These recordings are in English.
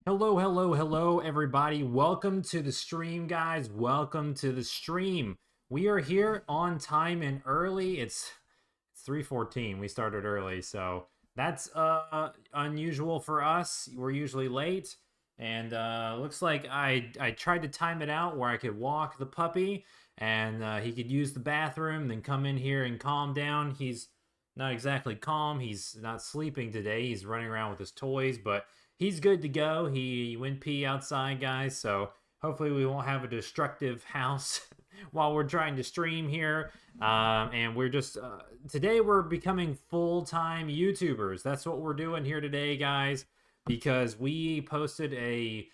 Hello, hello, hello, everybody. Welcome to the stream, guys. Welcome to the stream. We are here on time and early. It's 3:14. We started early, so that's unusual for us. We're usually late, and looks like I tried to time it out where I could walk the puppy, and he could use the bathroom, then come in here and calm down. He's not exactly calm. He's not sleeping today. He's running around with his toys, but he's good to go. He went pee outside, guys. So hopefully we won't have a destructive house while we're trying to stream here. And we're just today we're becoming full-time YouTubers. That's what we're doing here today, guys, because we posted a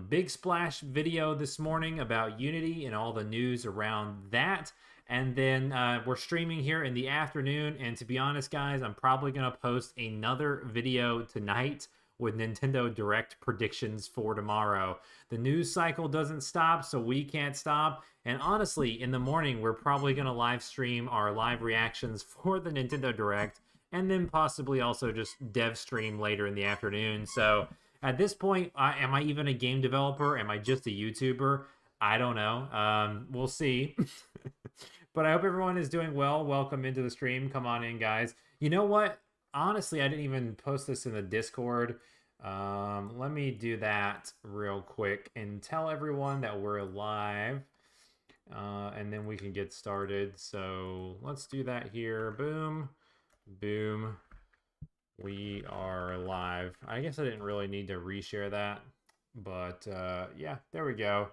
big splash video this morning about Unity and all the news around that. And then we're streaming here in the afternoon. And to be honest, guys, I'm probably going to post another video tonight with Nintendo Direct predictions for tomorrow. The news cycle doesn't stop, so we can't stop. And honestly, in the morning, we're probably going to live stream our live reactions for the Nintendo Direct, and then possibly also just dev stream later in the afternoon. So at this point, am I even a game developer? Am I just a YouTuber? I don't know. We'll see. But I hope everyone is doing well. Welcome into the stream. Come on in, guys. You know what? Honestly, I didn't even post this in the Discord. Let me do that real quick and tell everyone that we're live. And then we can get started. So let's do that here. Boom. Boom. We are live. I guess I didn't really need to reshare that. But yeah, there we go.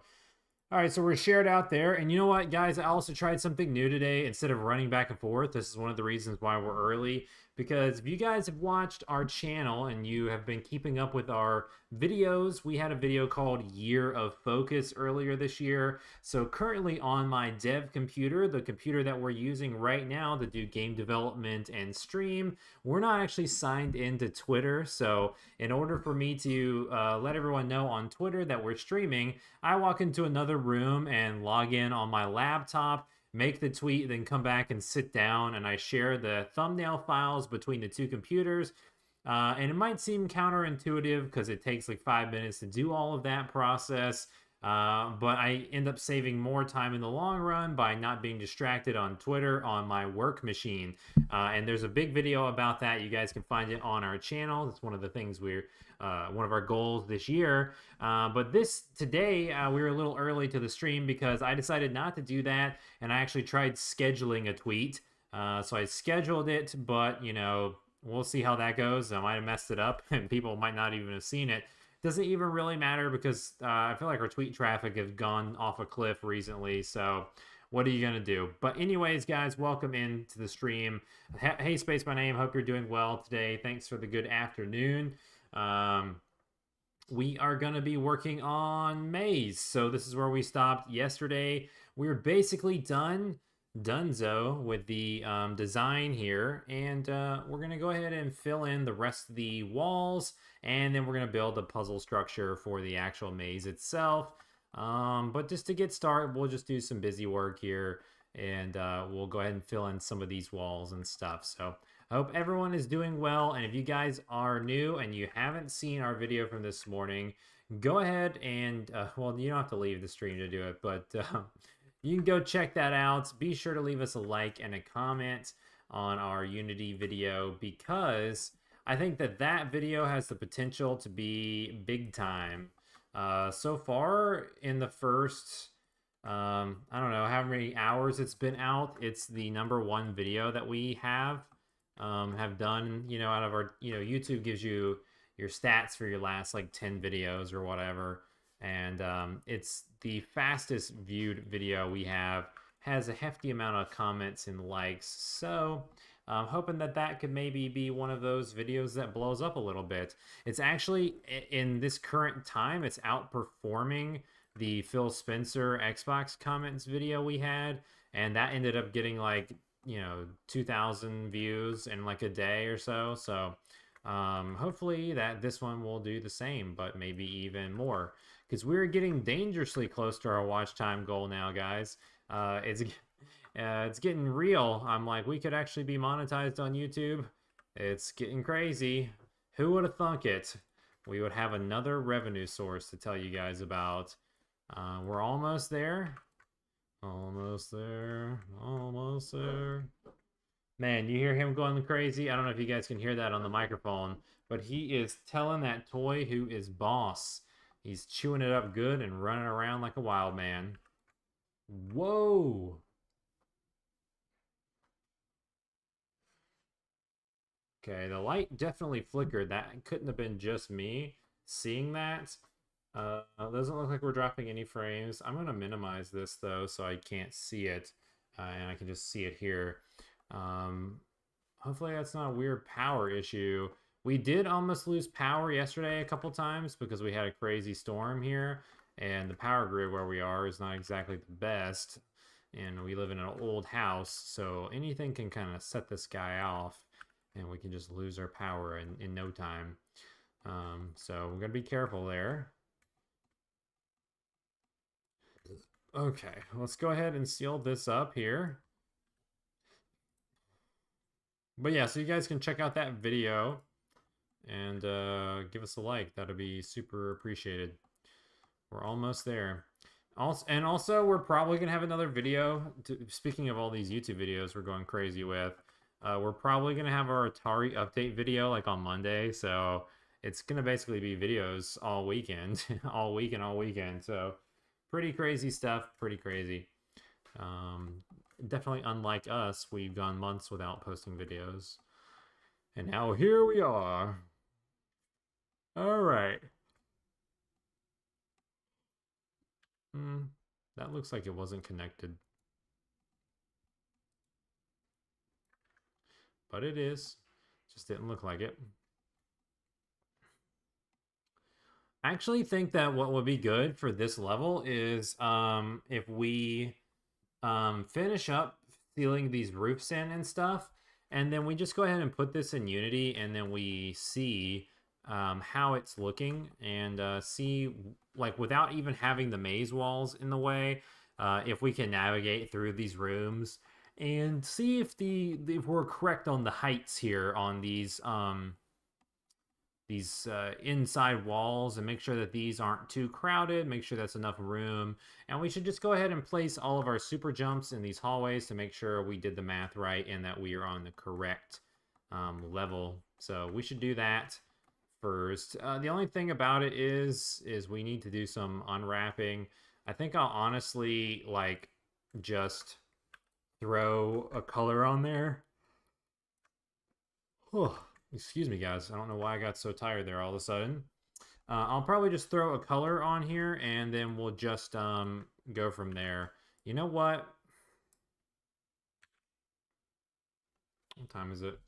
All right, so we're shared out there. And you know what, guys? I also tried something new today. Instead of running back and forth, this is one of the reasons why we're early. Because if you guys have watched our channel and you have been keeping up with our videos, we had a video called Year of Focus earlier this year. So currently on my dev computer, the computer that we're using right now to do game development and stream, we're not actually signed into Twitter. So in order for me to let everyone know on Twitter that we're streaming, I walk into another room and log in on my laptop, make the tweet, then come back and sit down, and I share the thumbnail files between the two computers. And it might seem counterintuitive because it takes like 5 minutes to do all of that process. But I end up saving more time in the long run by not being distracted on Twitter on my work machine. And there's a big video about that. You guys can find it on our channel. It's one of the things one of our goals this year. But today, we were a little early to the stream because I decided not to do that. And I actually tried scheduling a tweet. So I scheduled it, but we'll see how that goes. I might have messed it up and people might not even have seen it. Doesn't even really matter because I feel like our tweet traffic has gone off a cliff recently. So what are you going to do? But anyways, guys, welcome into the stream. Hey, Space by Name. Hope you're doing well today. Thanks for the good afternoon. We are going to be working on Maze. So this is where we stopped yesterday. We were basically donezo with the design here, and we're gonna go ahead and fill in the rest of the walls, and then we're gonna build a puzzle structure for the actual maze itself. But just to get started, we'll just do some busy work here, and we'll go ahead and fill in some of these walls and stuff. So I hope everyone is doing well, and if you guys are new and you haven't seen our video from this morning, go ahead and well, you don't have to leave the stream to do it, but you can go check that out. Be sure to leave us a like and a comment on our Unity video because I think that video has the potential to be big time. So far in the first, I don't know how many hours it's been out, it's the #1 video that we have done, out of our, YouTube gives you your stats for your last like 10 videos or whatever. And it's the fastest viewed video we have, has a hefty amount of comments and likes. So I'm hoping that could maybe be one of those videos that blows up a little bit. It's actually, in this current time, it's outperforming the Phil Spencer Xbox comments video we had. And that ended up getting like, 2,000 views in like a day or so. So hopefully this one will do the same, but maybe even more. Because we're getting dangerously close to our watch time goal now, guys. It's getting real. I'm like, we could actually be monetized on YouTube. It's getting crazy. Who would have thunk it? we would have another revenue source to tell you guys about. We're almost there. Almost there. Almost there. Man, you hear him going crazy? I don't know if you guys can hear that on the microphone, but he is telling that toy who is boss. He's chewing it up good and running around like a wild man. Whoa! Okay, the light definitely flickered. That couldn't have been just me seeing that. Doesn't look like we're dropping any frames. I'm going to minimize this, though, so I can't see it, and I can just see it here. Hopefully that's not a weird power issue. We did almost lose power yesterday a couple times because we had a crazy storm here, and the power grid where we are is not exactly the best, and we live in an old house, so anything can kind of set this guy off, and we can just lose our power in no time. So we're gonna be careful there. Okay, let's go ahead and seal this up here. But yeah, so you guys can check out that video and give us a like. That'd be super appreciated. We're almost there. Also, we're probably gonna have another video. Speaking of all these YouTube videos we're going crazy with, we're probably gonna have our Atari update video like on Monday. So it's gonna basically be videos all weekend, all week and all weekend. So pretty crazy stuff. Pretty crazy. Definitely unlike us, we've gone months without posting videos. And now here we are. All right. That looks like it wasn't connected. But it is. Just didn't look like it. I actually think that what would be good for this level is if we finish up sealing these roofs in and stuff, and then we just go ahead and put this in Unity, and then we see how it's looking, and see, like, without even having the maze walls in the way, if we can navigate through these rooms, and see if we're correct on the heights here on these inside walls, and make sure that these aren't too crowded, make sure that's enough room. And we should just go ahead and place all of our super jumps in these hallways to make sure we did the math right and that we are on the correct level. So we should do that first. The only thing about it is we need to do some unwrapping. I think I'll honestly like just throw a color on there. Oh, excuse me, guys. I don't know why I got so tired there all of a sudden. I'll probably just throw a color on here, and then we'll just go from there. You know what? What time is it?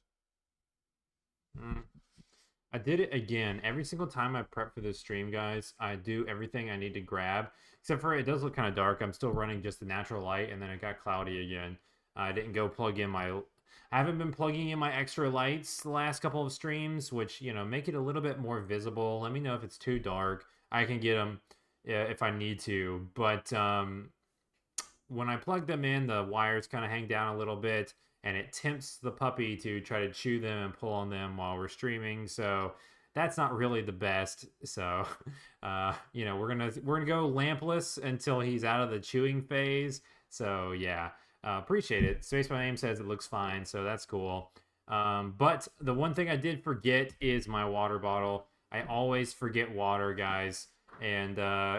I did it again. Every single time I prep for this stream, guys, I do everything I need to grab. Except for it does look kind of dark. I'm still running just the natural light, and then it got cloudy again. I didn't go plug in my... I haven't been plugging in my extra lights the last couple of streams, which, you know, make it a little bit more visible. Let me know if it's too dark. I can get them if I need to. But when I plug them in, the wires kind of hang down a little bit, and it tempts the puppy to try to chew them and pull on them while we're streaming. So that's not really the best. So, you know, we're gonna go lampless until he's out of the chewing phase. So yeah. Appreciate it. Space My Name says it looks fine, so that's cool. But the one thing I did forget is my water bottle. I always forget water, guys. And,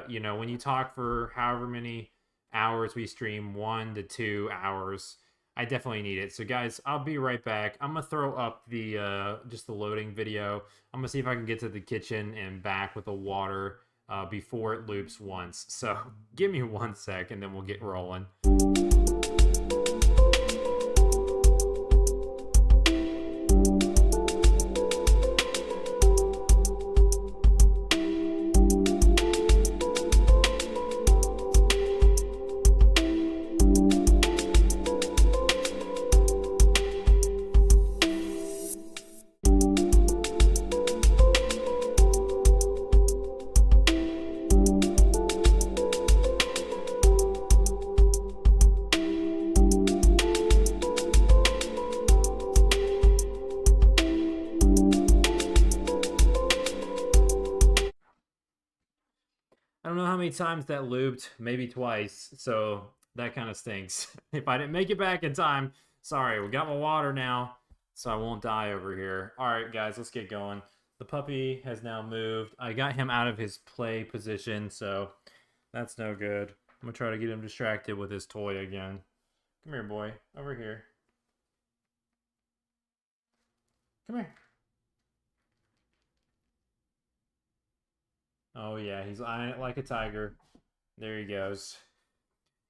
you know, when you talk for however many hours we stream, 1 to 2 hours, I definitely need it. So, guys, I'll be right back. I'm going to throw up the just the loading video. I'm going to see if I can get to the kitchen and back with the water before it loops once. So, give me 1 sec, and then we'll get rolling. I don't know how many times that looped, maybe twice, so that kind of stinks. If I didn't make it back in time, sorry, we got my water now, so I won't die over here. All right, guys, let's get going. The puppy has now moved. I got him out of his play position, so that's no good. I'm gonna try to get him distracted with his toy again. Come here, boy. Over here. Come here. Oh, yeah, he's eyeing it like a tiger. There he goes.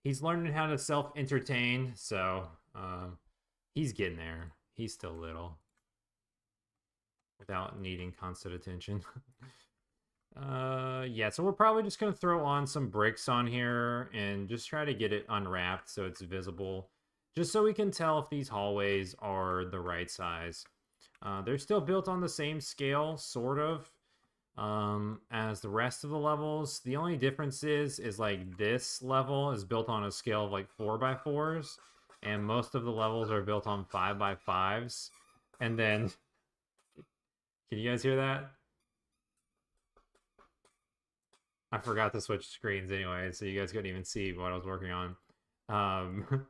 He's learning how to self-entertain, so he's getting there. He's still little. Without needing constant attention. Yeah, so we're probably just going to throw on some bricks on here and just try to get it unwrapped so it's visible. Just so we can tell if these hallways are the right size. They're still built on the same scale, sort of, as the rest of the levels. The only difference is like this level is built on a scale of like 4x4s, and most of the levels are built on 5x5s. And then, can you guys hear that? I forgot to switch screens anyway, so you guys couldn't even see what I was working on.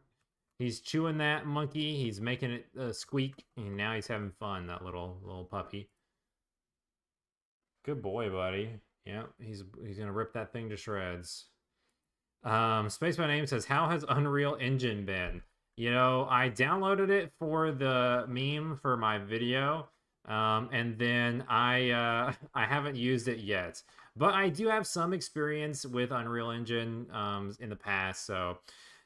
He's chewing that monkey. He's making it squeak, and now he's having fun. That little puppy. Good boy, buddy. Yeah, he's gonna rip that thing to shreds. Space by Name says, "How has Unreal Engine been?" You know, I downloaded it for the meme for my video, and then I haven't used it yet. But I do have some experience with Unreal Engine in the past. So,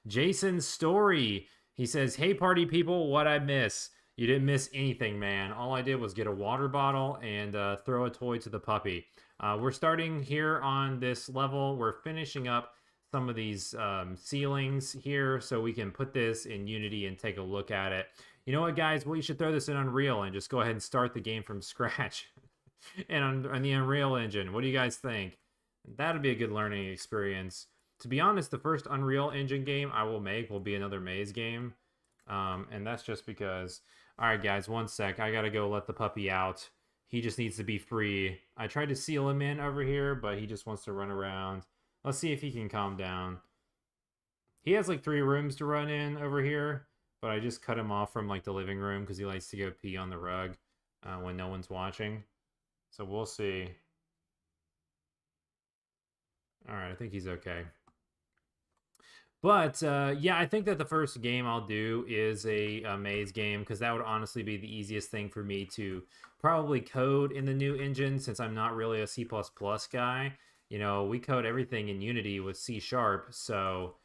Jason's Story, he says, "Hey party people, what I miss? You didn't miss anything, man. All I did was get a water bottle and throw a toy to the puppy." We're starting here on this level. We're finishing up some of these ceilings here so we can put this in Unity and take a look at it. You know what, guys? We should throw this in Unreal and just go ahead and start the game from scratch. And on the Unreal Engine. What do you guys think? That'd be a good learning experience. To be honest, the first Unreal Engine game I will make will be another maze game. And that's just because... Alright guys, one sec. I gotta go let the puppy out. He just needs to be free. I tried to seal him in over here, but he just wants to run around. Let's see if he can calm down. He has like 3 rooms to run in over here, but I just cut him off from like the living room because he likes to go pee on the rug when no one's watching. So we'll see. Alright, I think he's okay. But, yeah, I think that the first game I'll do is a maze game, because that would honestly be the easiest thing for me to probably code in the new engine, since I'm not really a C++ guy. You know, we code everything in Unity with C#, so,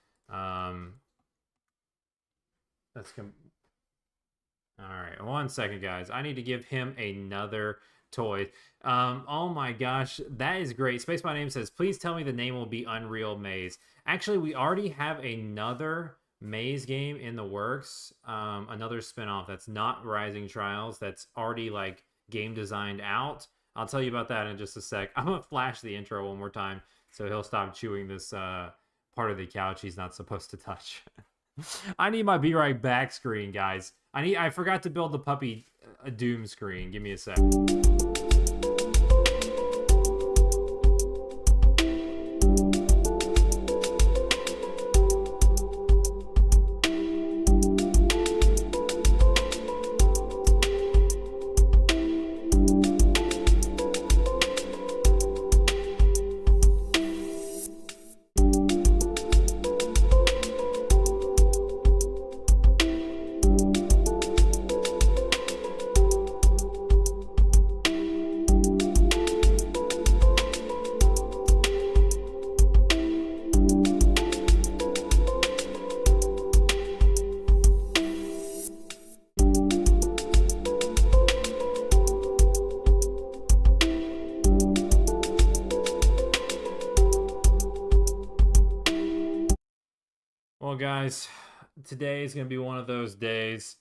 that's... Alright, one second, guys. I need to give him another toy. Oh my gosh, that is great. Space My Name says, "Please tell me the name will be Unreal Maze." Actually, we already have another maze game in the works. Another spinoff that's not Rising Trials, that's already like game designed out. I'll tell you about that in just a sec. I'm gonna flash the intro one more time so he'll stop chewing this part of the couch he's not supposed to touch. I need my be right back screen, guys. I forgot to build the puppy a Doom screen. Give me a sec. Well, guys, today is going to be one of those days.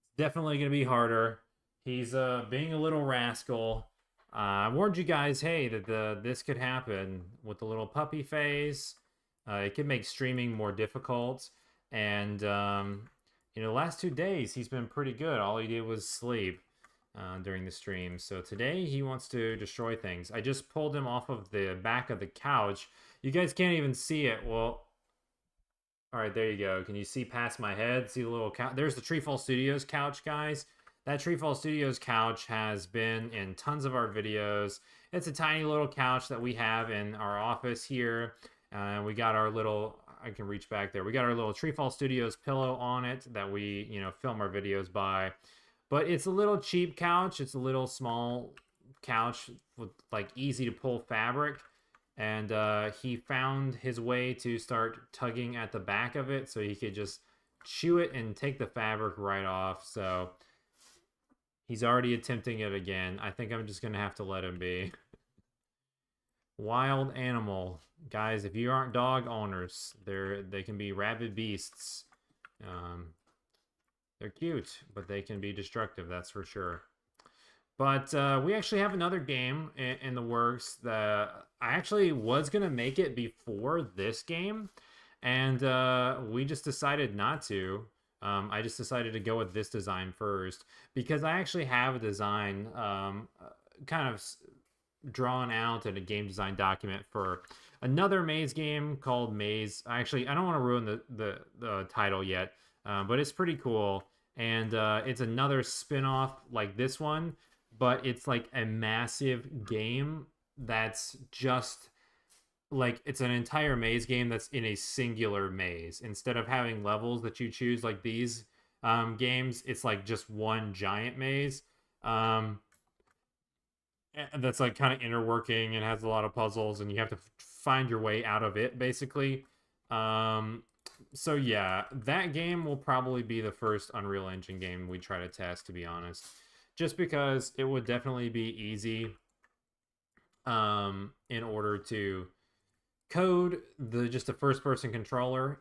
It's definitely going to be harder. He's being a little rascal. I warned you guys, hey, that this could happen with the little puppy phase. It could make streaming more difficult. And, you know, the last 2 days, he's been pretty good. All he did was sleep. during the stream. So today he wants to destroy things. I just pulled him off of the back of the couch. You guys can't even see it. Well, all right, there you go. Can you see past my head? See the little couch? There's the TreeFall Studios couch, guys. That TreeFall Studios couch has been in tons of our videos. It's a tiny little couch that we have in our office here. We got our little, I can reach back there. We got our little TreeFall Studios pillow on it that we, film our videos by. But it's a little cheap couch. It's a little small couch with like easy to pull fabric. And he found his way to start tugging at the back of it so he could just chew it and take the fabric right off. So he's already attempting it again. I think I'm just going to have to let him be. Wild animal. Guys, if you aren't dog owners, they can be rabid beasts. They're cute, but they can be destructive, that's for sure. But we actually have another game in the works that I actually was going to make it before this game, and we just decided not to. I just decided to go with this design first because I actually have a design kind of drawn out in a game design document for another maze game called Maze. Actually, I don't want to ruin the title yet, but it's pretty cool. And it's another spin-off like this one, but it's like a massive game that's just like it's an entire maze game that's in a singular maze. Instead of having levels that you choose like these games, it's like just one giant maze. That's like kind of interworking and has a lot of puzzles, and you have to find your way out of it basically. So yeah, that game will probably be the first Unreal Engine game we try to test, to be honest, just because it would definitely be easy in order to code just a first person controller,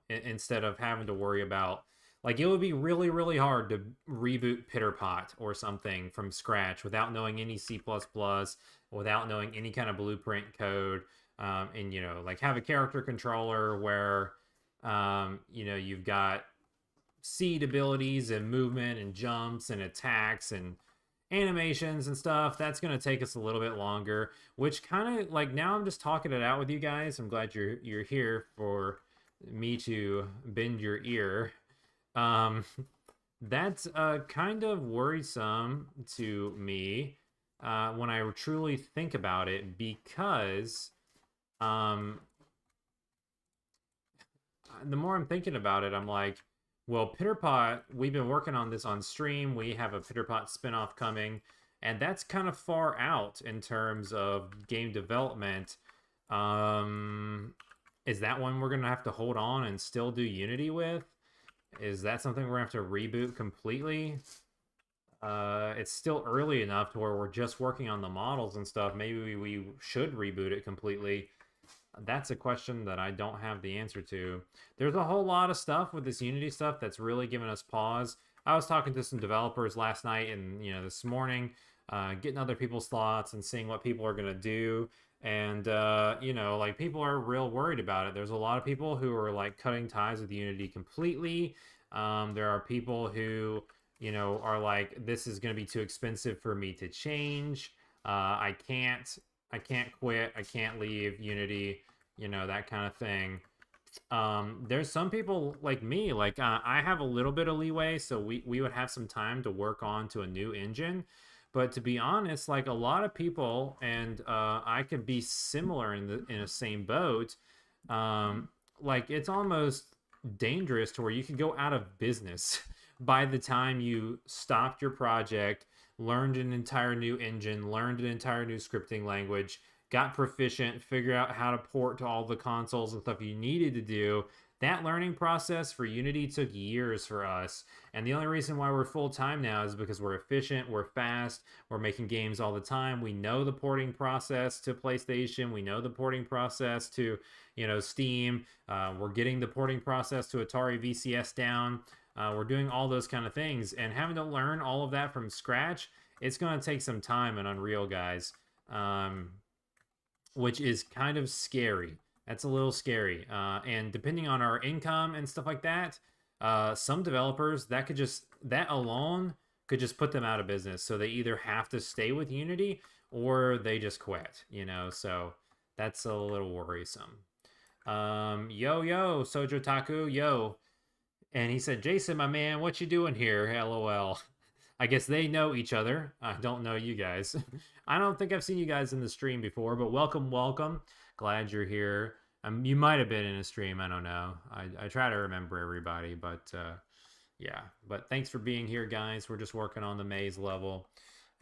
instead of having to worry about, like, it would be really, really hard to reboot Pitterpot or something from scratch without knowing any C++, without knowing any kind of blueprint code, and, like, have a character controller where, you've got seed abilities and movement and jumps and attacks and animations and stuff. That's going to take us a little bit longer, which kind of, like, now I'm just talking it out with you guys. I'm glad you're here for me to bend your ear. That's kind of worrisome to me when I truly think about it, because the more I'm thinking about it, I'm like, well, Pitterpot, we've been working on this on stream. We have a Pitterpot spinoff coming, and that's kind of far out in terms of game development. Is that one we're going to have to hold on and still do Unity with? Is that something we're going to have to reboot completely? It's still early enough to where we're just working on the models and stuff. Maybe we should reboot it completely. That's a question that I don't have the answer to. There's a whole lot of stuff with this Unity stuff that's really given us pause. I was talking to some developers last night and, this morning, getting other people's thoughts and seeing what people are going to do. And, like, people are real worried about it. There's a lot of people who are, like, cutting ties with Unity completely. There are people who, are like, this is going to be too expensive for me to change. I can't quit. I can't leave Unity, that kind of thing. There's some people like me, like, I have a little bit of leeway, so we would have some time to work on to a new engine. But to be honest, like, a lot of people, and I could be similar in a same boat. Like, it's almost dangerous to where you could go out of business by the time you stopped your project, learned an entire new engine, learned an entire new scripting language, got proficient, figured out how to port to all the consoles and stuff you needed to do. That learning process for Unity took years for us. And the only reason why we're full-time now is because we're efficient, we're fast, we're making games all the time. We know the porting process to PlayStation. We know the porting process to, Steam. We're getting the porting process to Atari VCS down. We're doing all those kind of things. And having to learn all of that from scratch, it's going to take some time in Unreal, guys. Which is kind of scary. That's a little scary. And depending on our income and stuff like that, some developers, that alone could just put them out of business. So they either have to stay with Unity or they just quit, you know? So that's a little worrisome. Yo, Sojo Taku, yo. And he said, Jason, my man, what you doing here? LOL. I guess they know each other. I don't know you guys. I don't think I've seen you guys in the stream before, but welcome. Glad you're here. You might have been in a stream. I don't know. I try to remember everybody, but yeah. But thanks for being here, guys. We're just working on the maze level,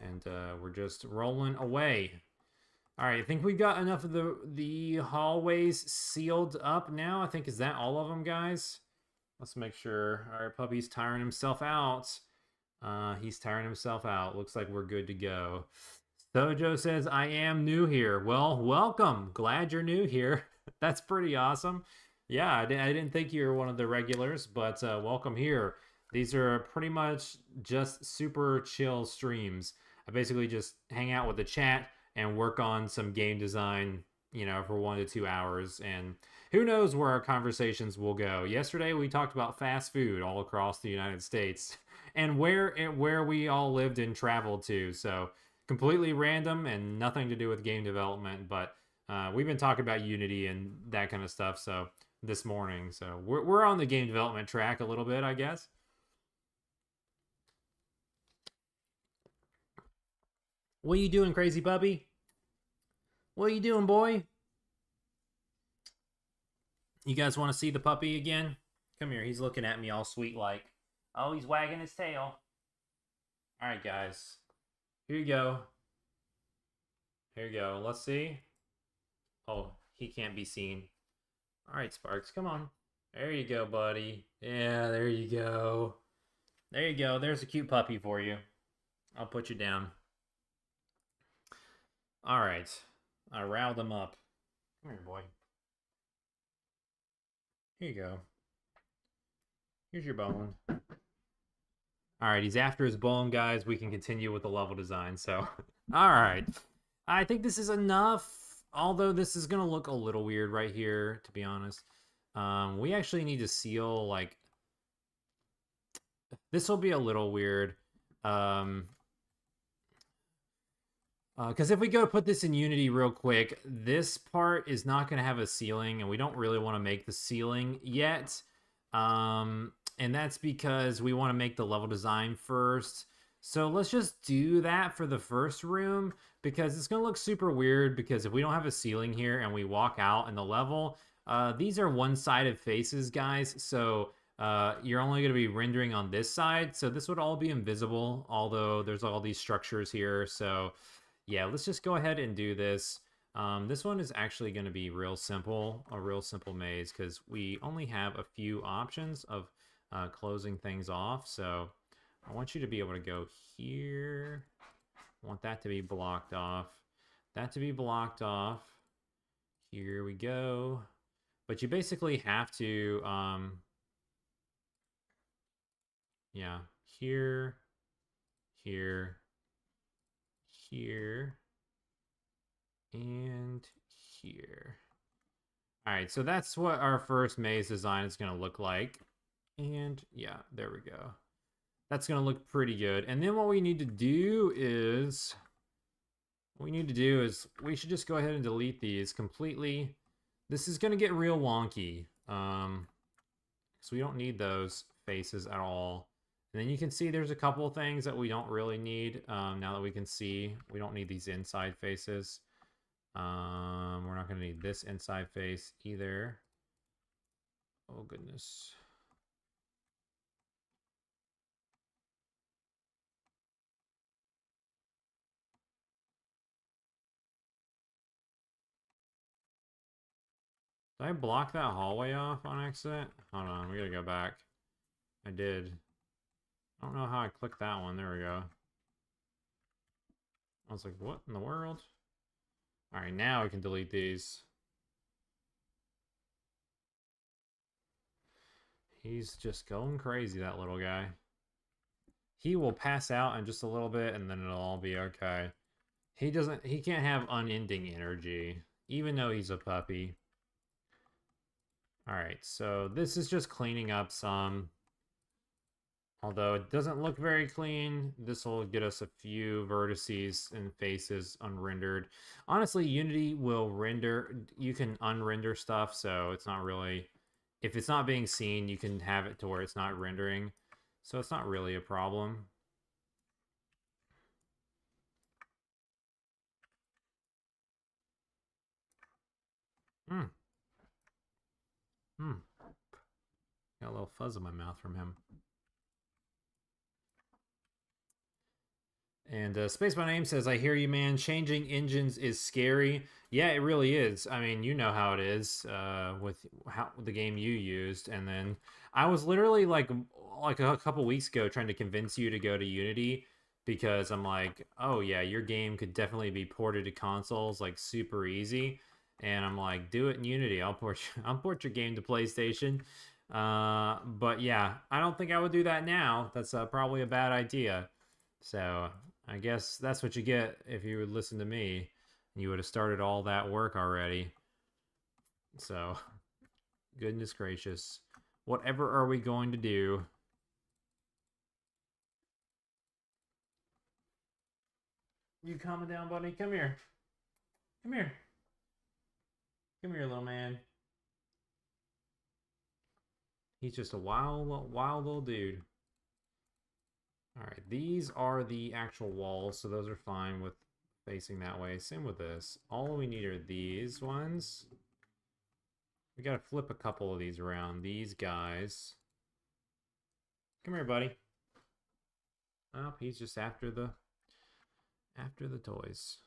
and we're just rolling away. All right, I think we got enough of the hallways sealed up now. I think, is that all of them, guys? Let's make sure. All right, puppy's tiring himself out. He's tiring himself out. Looks like we're good to go. Sojo says, I am new here. Well, welcome. Glad you're new here. That's pretty awesome. Yeah, I didn't think you were one of the regulars, but welcome here. These are pretty much just super chill streams. I basically just hang out with the chat and work on some game design, you know, for 1 to 2 hours. And who knows where our conversations will go. Yesterday, we talked about fast food all across the United States and where we all lived and traveled to. So completely random and nothing to do with game development. But we've been talking about Unity and that kind of stuff. So this morning, so we're on the game development track a little bit, I guess. What you doing, crazy puppy? What you doing, boy? You guys want to see the puppy again? Come here. He's looking at me all sweet like. Oh, he's wagging his tail. All right, guys. Here you go. Here you go. Let's see. Oh, he can't be seen. All right, Sparks. Come on. There you go, buddy. Yeah, there you go. There you go. There's a cute puppy for you. I'll put you down. All right. I riled him up. Come here, boy. Here you go. Here's your bone. All right, he's after his bone, guys. We can continue with the level design. So, all right. I think this is enough, although this is going to look a little weird right here, to be honest. We actually need to seal, like... This will be a little weird. Because if we go put this in Unity real quick, this part is not going to have a ceiling, and we don't really want to make the ceiling yet. And that's because we want to make the level design first. So let's just do that for the first room, because it's going to look super weird, because if we don't have a ceiling here and we walk out in the level, these are one-sided faces, guys. So you're only going to be rendering on this side. So this would all be invisible, although there's all these structures here. So... yeah, let's just go ahead and do this. This one is actually going to be real simple, a real simple maze, because we only have a few options of closing things off. So I want you to be able to go here. I want that to be blocked off. That to be blocked off. Here we go. But you basically have to, yeah, here, here, here, and here. All right, so that's what our first maze design is going to look like. And yeah, there we go. That's going to look pretty good. And then what we need to do is... we should just go ahead and delete these completely. This is going to get real wonky. So we don't need those faces at all. And then you can see there's a couple of things that we don't really need. Now that we can see, we don't need these inside faces. We're not going to need this inside face either. Oh, goodness. Did I block that hallway off on accident? Hold on, we gotta go back. I did. I don't know how I clicked that one. There we go. I was like, what in the world? Alright, now we can delete these. He's just going crazy, that little guy. He will pass out in just a little bit, and then it'll all be okay. He can't have unending energy, even though he's a puppy. Alright, so this is just cleaning up some Although it doesn't look very clean, this will get us a few vertices and faces unrendered. Honestly, Unity will render, you can unrender stuff, so it's not really, if it's not being seen, you can have it to where it's not rendering. So it's not really a problem. Hmm. Hmm. Got a little fuzz in my mouth from him. And Space by Name says, I hear you, man. Changing engines is scary. Yeah, it really is. I mean, you know how it is with how the game you used. And then I was literally like a couple weeks ago trying to convince you to go to Unity because I'm like, oh yeah, your game could definitely be ported to consoles like super easy. And I'm like, do it in Unity. I'll port your game to PlayStation. But yeah, I don't think I would do that now. That's probably a bad idea. So I guess that's what you get if you would listen to me. You would have started all that work already. So, goodness gracious. Whatever are we going to do? You calm down, buddy. Come here. Come here. Come here, little man. He's just a wild little dude. All right, these are the actual walls, so those are fine with facing that way. Same with this. All we need are these ones. We gotta flip a couple of these around. These guys. Come here, buddy. Oh, he's just after the toys.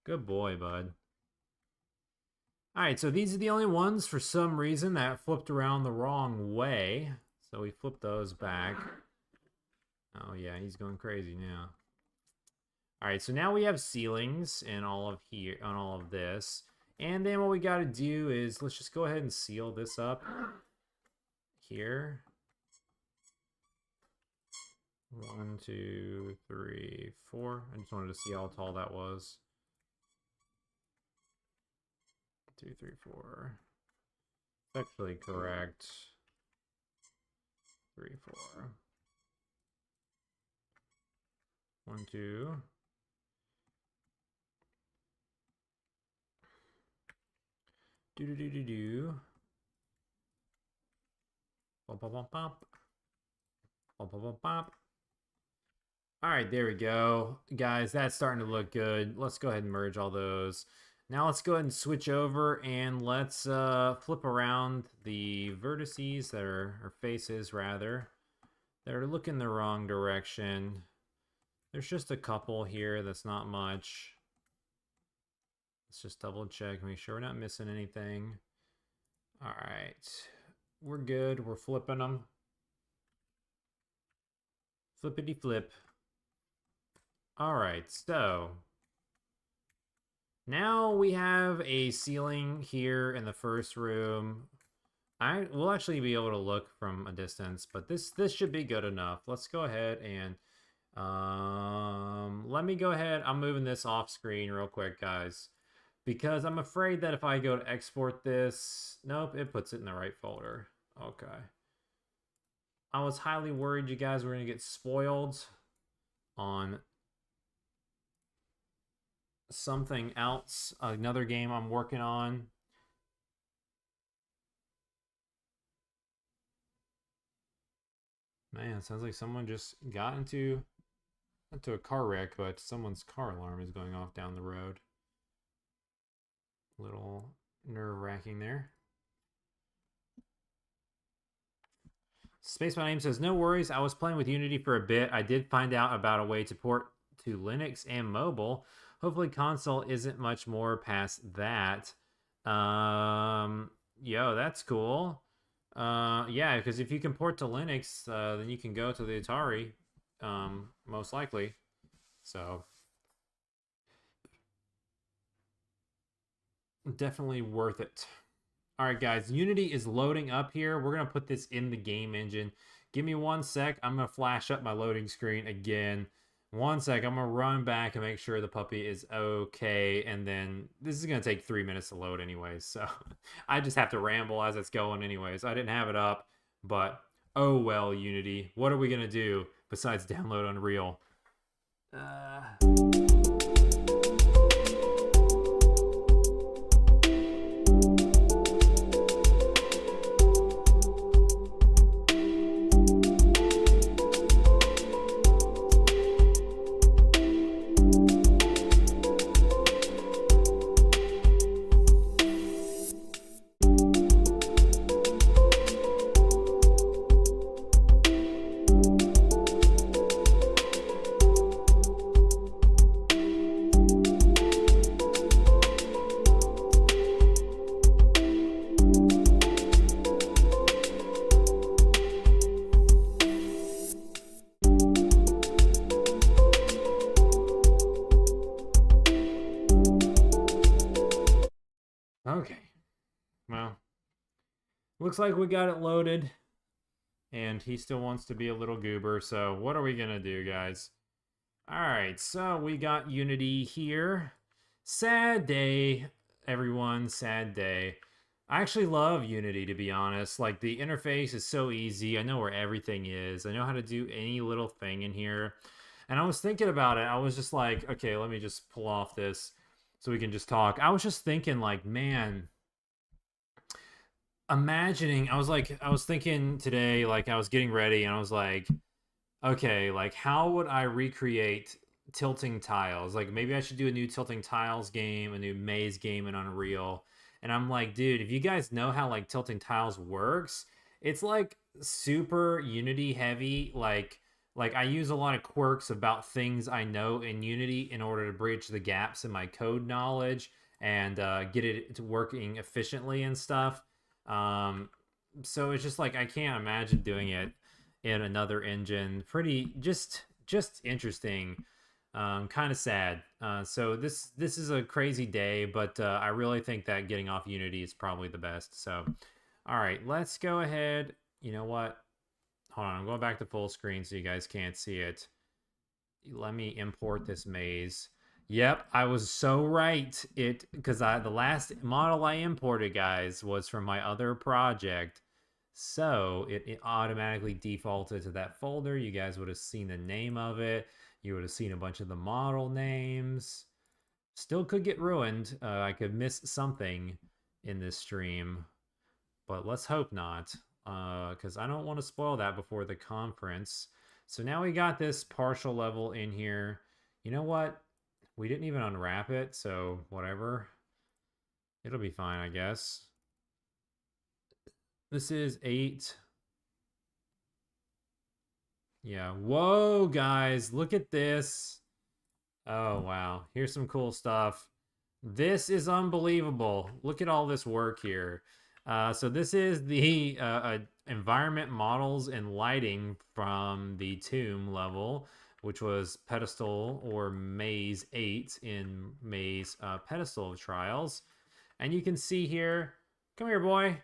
Good boy, bud. All right, so these are the only ones for some reason that flipped around the wrong way. So we flip those back. Oh yeah, he's going crazy now. All right, so now we have ceilings in all of here on all of this. And then what we got to do is let's just go ahead and seal this up here. 1, 2, 3, 4. I just wanted to see how tall that was. 2, 3, 4. It's actually correct. 3, 4. 1, 2. Do do do do do. Bump bump bump bump. Bump bump bump bump. All right, there we go. Guys, that's starting to look good. Let's go ahead and merge all those. Now let's go ahead and switch over and let's flip around the vertices that are, or faces rather, that are looking the wrong direction. There's just a couple here, that's not much. Let's just double check, make sure we're not missing anything. All right, we're good, we're flipping them. Flippity flip. All right, so now we have a ceiling here in the first room. I will actually be able to look from a distance, but this should be good enough. Let's go ahead and let me go ahead. I'm moving this off screen real quick, guys, because I'm afraid that if I go to export this, nope, it puts it in the right folder. Okay. I was highly worried you guys were going to get spoiled on something else, another game I'm working on. Man, sounds like someone just got into a car wreck, but someone's car alarm is going off down the road. Little nerve-wracking there. Space My Name says, no worries, I was playing with Unity for a bit. I did find out about a way to port to Linux and mobile. Hopefully console isn't much more past that. Yo, that's cool. Yeah, because if you can port to Linux, then you can go to the Atari, most likely. So definitely worth it. All right, guys, Unity is loading up here. We're going to put this in the game engine. Give me 1 sec. I'm going to flash up my loading screen again. 1 sec. I'm going to run back and make sure the puppy is okay. And then this is going to take 3 minutes to load anyways. So I just have to ramble as it's going anyways. I didn't have it up, but Oh well, Unity. What are we gonna do besides download Unreal? Uh, okay. Well, looks like we got it loaded, and he still wants to be a little goober. So what are we gonna do, guys? All right, so we got Unity here. Sad day, everyone. Sad day. I actually love Unity, to be honest. Like, the interface is so easy. I know where everything is. I know how to do any little thing in here. And I was thinking about it. I was just like, okay, let me just pull off this so we can just talk. I was just thinking, like, man, imagining, I was thinking today, like, I was getting ready and I was like, okay, like, how would I recreate tilting tiles? Like, maybe I should do a new tilting tiles game, a new maze game in Unreal. And I'm like, dude, if you guys know how like tilting tiles works, it's like super Unity heavy. Like I use a lot of quirks about things I know in Unity in order to bridge the gaps in my code knowledge and get it to working efficiently and stuff. Um, so it's just like I can't imagine doing it in another engine. Pretty just interesting. Kind of sad. So this is a crazy day, but I really think that getting off Unity is probably the best. So, all right, let's go ahead. You know what? Hold on, I'm going back to full screen so you guys can't see it. Let me import this maze. Yep, I was so right. It because I the last model I imported, guys, was from my other project. So it automatically defaulted to that folder. You guys would have seen the name of it. You would have seen a bunch of the model names. Still could get ruined. I could miss something in this stream, but let's hope not, because I don't want to spoil that before the conference. So now we got this partial level in here. You know what? We didn't even unwrap it, so whatever. It'll be fine, I guess. This is 8. Yeah. Whoa, guys, look at this. Oh, wow. Here's some cool stuff. This is unbelievable. Look at all this work here. So this is the environment models and lighting from the tomb level, which was pedestal or maze 8 in maze pedestal trials. And you can see here, come here, boy.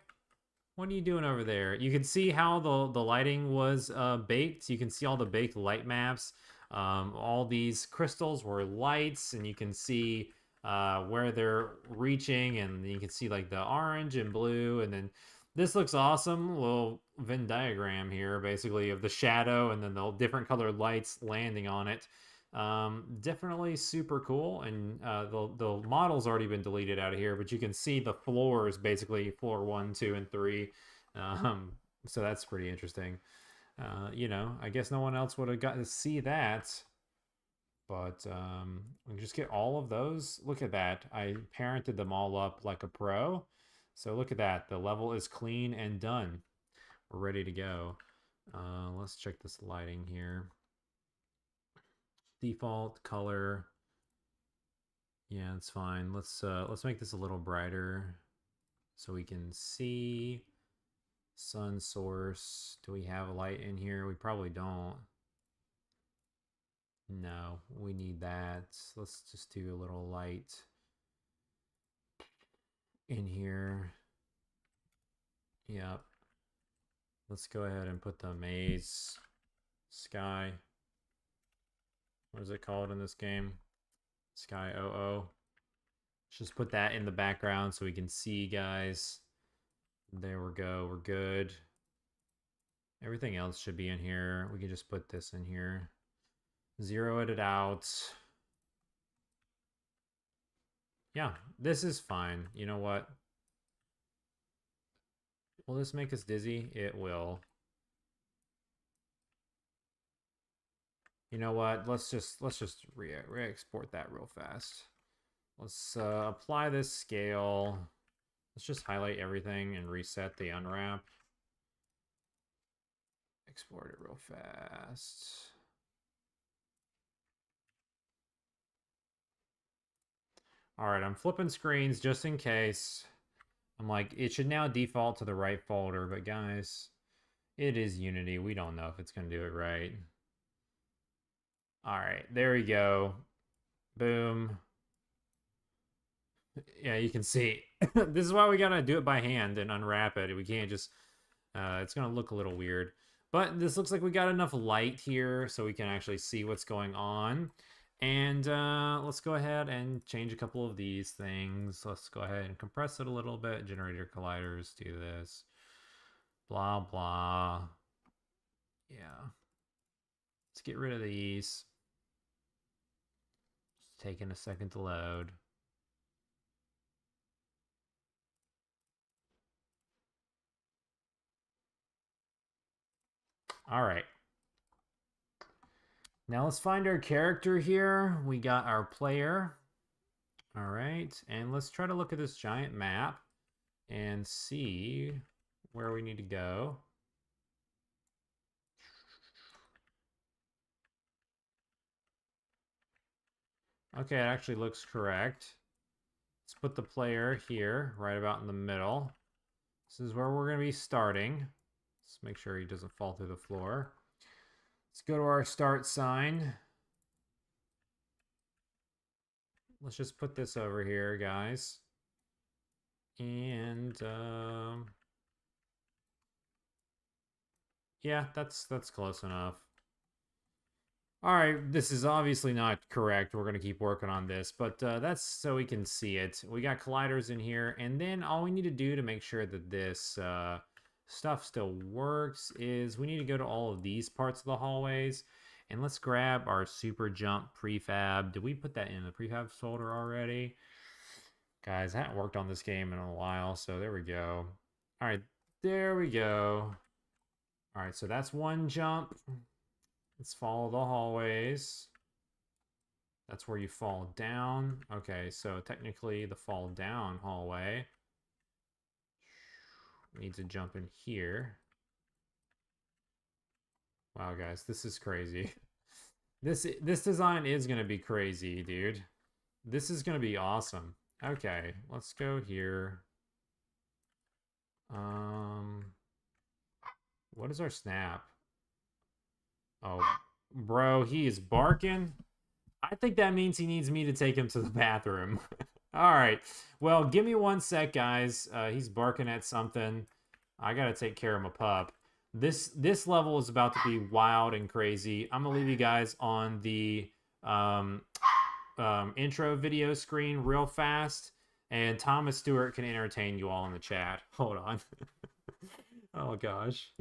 What are you doing over there? You can see how the lighting was baked. You can see all the baked light maps. All these crystals were lights, and you can see where they're reaching, and you can see like the orange and blue, and then this looks awesome. A little Venn diagram here, basically, of the shadow and then the different colored lights landing on it. Definitely super cool, and the model's already been deleted out of here, but you can see the floors, basically floor 1, 2, and 3. Um, so that's pretty interesting. You know, I guess no one else would have got to see that, but we just get all of those. Look at that. I parented them all up like a pro. So look at that. The level is clean and done. We're ready to go. Let's check this lighting here. Default color. Yeah, it's fine. Let's make this a little brighter so we can see sun source. Do we have a light in here? We probably don't. No, we need that. Let's just do a little light in here. Yep. Let's go ahead and put the maze sky. What is it called in this game? Sky 00. Just put that in the background so we can see, guys. There we go. We're good. Everything else should be in here. We can just put this in here. Zero it out. Yeah, this is fine. You know what? Will this make us dizzy? It will. You know what? Let's just re-export that real fast. Let's apply this scale. Let's just highlight everything and reset the unwrap. Export it real fast. All right, I'm flipping screens just in case. I'm like, it should now default to the right folder, but guys, it is Unity. We don't know if it's going to do it right. All right, there we go. Boom. Yeah, you can see. This is why we got to do it by hand and unwrap it. We can't just, it's going to look a little weird. But this looks like we got enough light here so we can actually see what's going on. And let's go ahead and change a couple of these things. Let's go ahead and compress it a little bit. Generator colliders, do this. Blah, blah. Yeah. Let's get rid of these. Just taking a second to load. All right. Now let's find our character here. We got our player. All right. And let's try to look at this giant map and see where we need to go. Okay, it actually looks correct. Let's put the player here, right about in the middle. This is where we're going to be starting. Let's make sure he doesn't fall through the floor. Let's go to our start sign. Let's just put this over here, guys. And yeah, that's close enough. All right, this is obviously not correct. We're going to keep working on this, but that's so we can see it. We got colliders in here, and then all we need to do to make sure that this stuff still works is we need to go to all of these parts of the hallways, and let's grab our super jump prefab. Did we put that in the prefab folder already? Guys, I haven't worked on this game in a while, so there we go. All right, there we go. All right, so that's one jump. Let's follow the hallways. That's where you fall down. Okay, so technically the fall down hallway needs to jump in here. Wow, guys, this is crazy. This design is going to be crazy, dude. This is going to be awesome. Okay, let's go here. What is our snap? Oh, bro, he is barking. I think that means he needs me to take him to the bathroom. All right. Well, give me one sec, guys. He's barking at something. I got to take care of my pup. This level is about to be wild and crazy. I'm going to leave you guys on the intro video screen real fast. And Thomas Stewart can entertain you all in the chat. Hold on. Oh, gosh.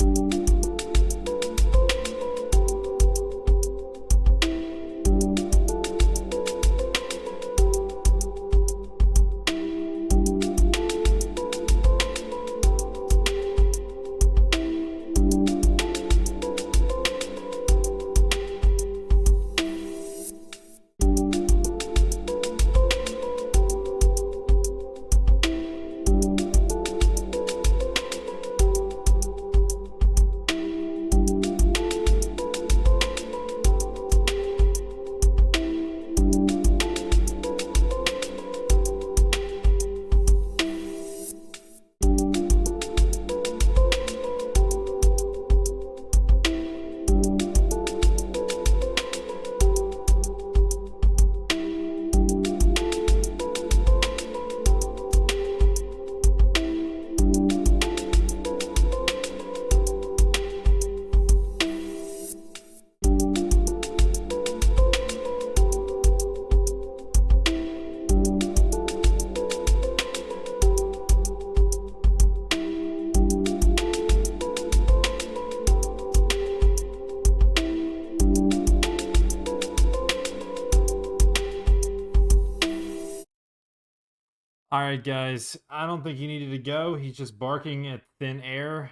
Alright, guys. I don't think he needed to go. He's just barking at thin air.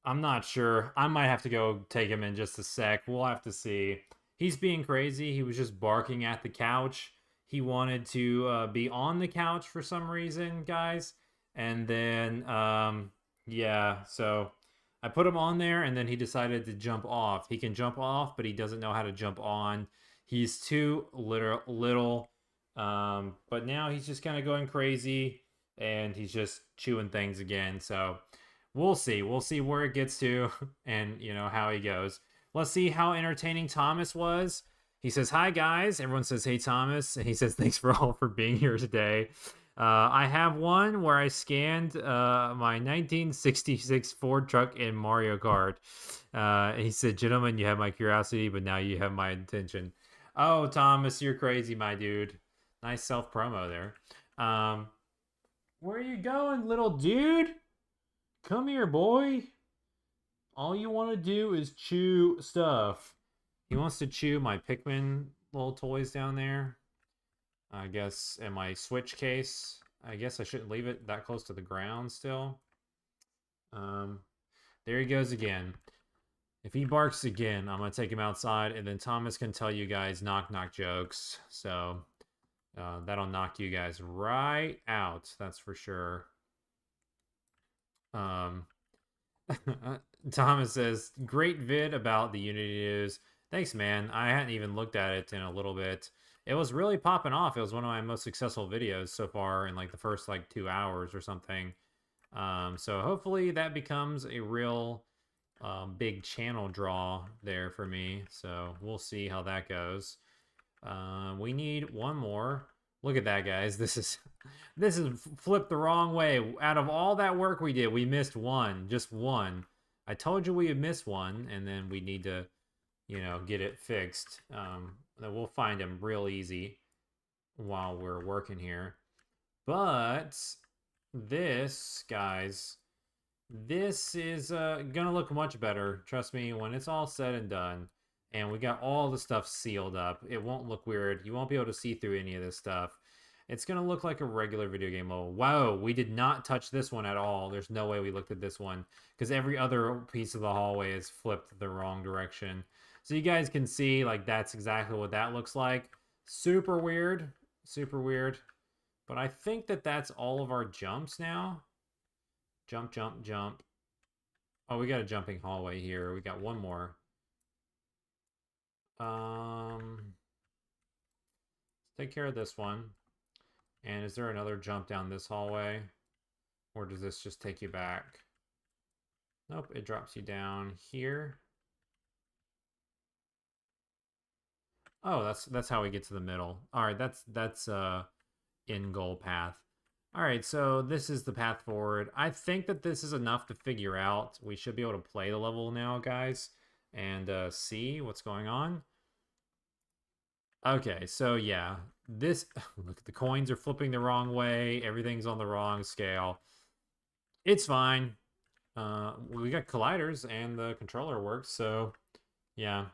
I'm not sure. I might have to go take him in just a sec. We'll have to see. He's being crazy. He was just barking at the couch. He wanted to be on the couch for some reason, guys. And then, yeah, so I put him on there, and then he decided to jump off. He can jump off, but he doesn't know how to jump on. He's too little. But now he's just kind of going crazy, and he's just chewing things again. So we'll see. We'll see where it gets to and, how he goes. Let's see how entertaining Thomas was. He says, "Hi, guys." Everyone says, "Hey, Thomas." And he says, "Thanks for all for being here today. I have one where I scanned my 1966 Ford truck in Mario Kart." And he said, "Gentlemen, you have my curiosity, but now you have my attention." Oh, Thomas, you're crazy, my dude. Nice self promo there. Where are you going, little dude? Come here, boy. All you want to do is chew stuff. He wants to chew my Pikmin little toys down there. I guess in my Switch case. I guess I shouldn't leave it that close to the ground still. There he goes again. If he barks again, I'm going to take him outside, and then Thomas can tell you guys knock-knock jokes. So that'll knock you guys right out. That's for sure. Thomas says, "Great vid about the Unity news." Thanks, man. I hadn't even looked at it in a little bit. It was really popping off. It was one of my most successful videos so far in like the first 2 hours or something. So hopefully that becomes a real big channel draw there for me. So we'll see how that goes. We need one more. Look at that, guys. This is flipped the wrong way. Out of all that work we did, we missed one. Just one. I told you we would miss one, and then we need to, get it fixed. Then we'll find him real easy while we're working here. But this, guys, this is gonna look much better. Trust me, when it's all said and done, and we got all the stuff sealed up, it won't look weird. You won't be able to see through any of this stuff. It's gonna look like a regular video game level. Wow, we did not touch this one at all. There's no way we looked at this one, because every other piece of the hallway is flipped the wrong direction. So you guys can see, that's exactly what that looks like. Super weird. Super weird. But I think that that's all of our jumps now. Jump, jump, jump. Oh, we got a jumping hallway here. We got one more. Let's take care of this one. And is there another jump down this hallway? Or does this just take you back? Nope, it drops you down here. Oh, that's how we get to the middle. All right, that's in goal path. All right, so this is the path forward. I think that this is enough to figure out. We should be able to play the level now, guys, and see what's going on. Okay, so yeah, this look, the coins are flipping the wrong way. Everything's on the wrong scale. It's fine. We got colliders and the controller works, so yeah.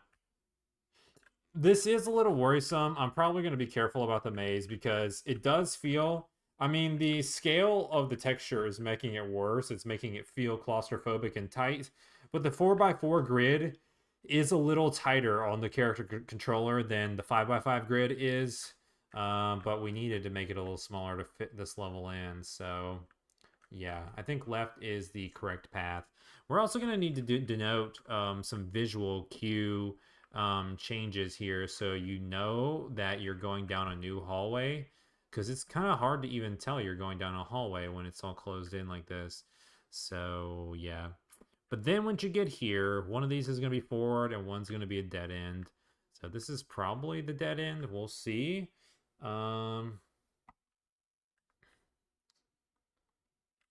This is a little worrisome. I'm probably going to be careful about the maze because it does feel, I mean, the scale of the texture is making it worse. It's making it feel claustrophobic and tight. But the 4x4 grid is a little tighter on the character controller than the 5x5 grid is. But we needed to make it a little smaller to fit this level in. So yeah, I think left is the correct path. We're also going to need to denote some visual cue changes here so you know that you're going down a new hallway, because it's kind of hard to even tell you're going down a hallway when it's all closed in like this. So yeah, but then once you get here, one of these is going to be forward and one's going to be a dead end. So this is probably the dead end. We'll see.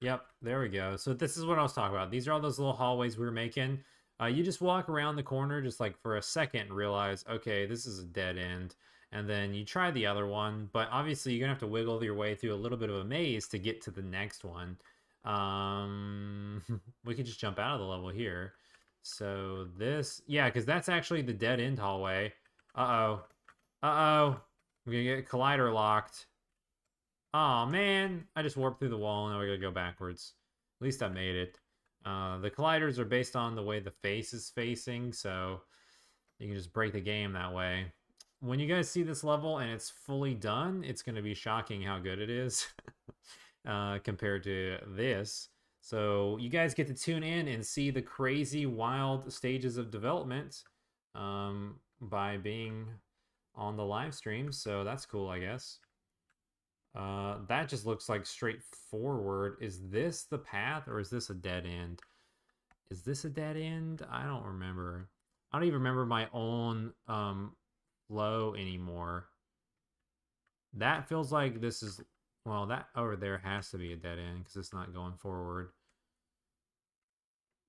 Yep, there we go. So this is what I was talking about. These are all those little hallways we were making. You just walk around the corner just for a second and realize, okay, this is a dead end. And then you try the other one, but obviously you're going to have to wiggle your way through a little bit of a maze to get to the next one. We could just jump out of the level here. So this, yeah, because that's actually the dead end hallway. Uh-oh. Uh-oh. We're going to get collider locked. Oh, man. I just warped through the wall, and now we gotta go backwards. At least I made it. The colliders are based on the way the face is facing, so you can just break the game that way. When you guys see this level and it's fully done, it's going to be shocking how good it is compared to this. So you guys get to tune in and see the crazy, wild stages of development by being on the live stream. So that's cool, I guess. That just looks like straightforward. Is this the path or is this a dead end? Is this a dead end? I don't remember. I don't even remember my own flow anymore. That feels like this is, well, that over there has to be a dead end because it's not going forward.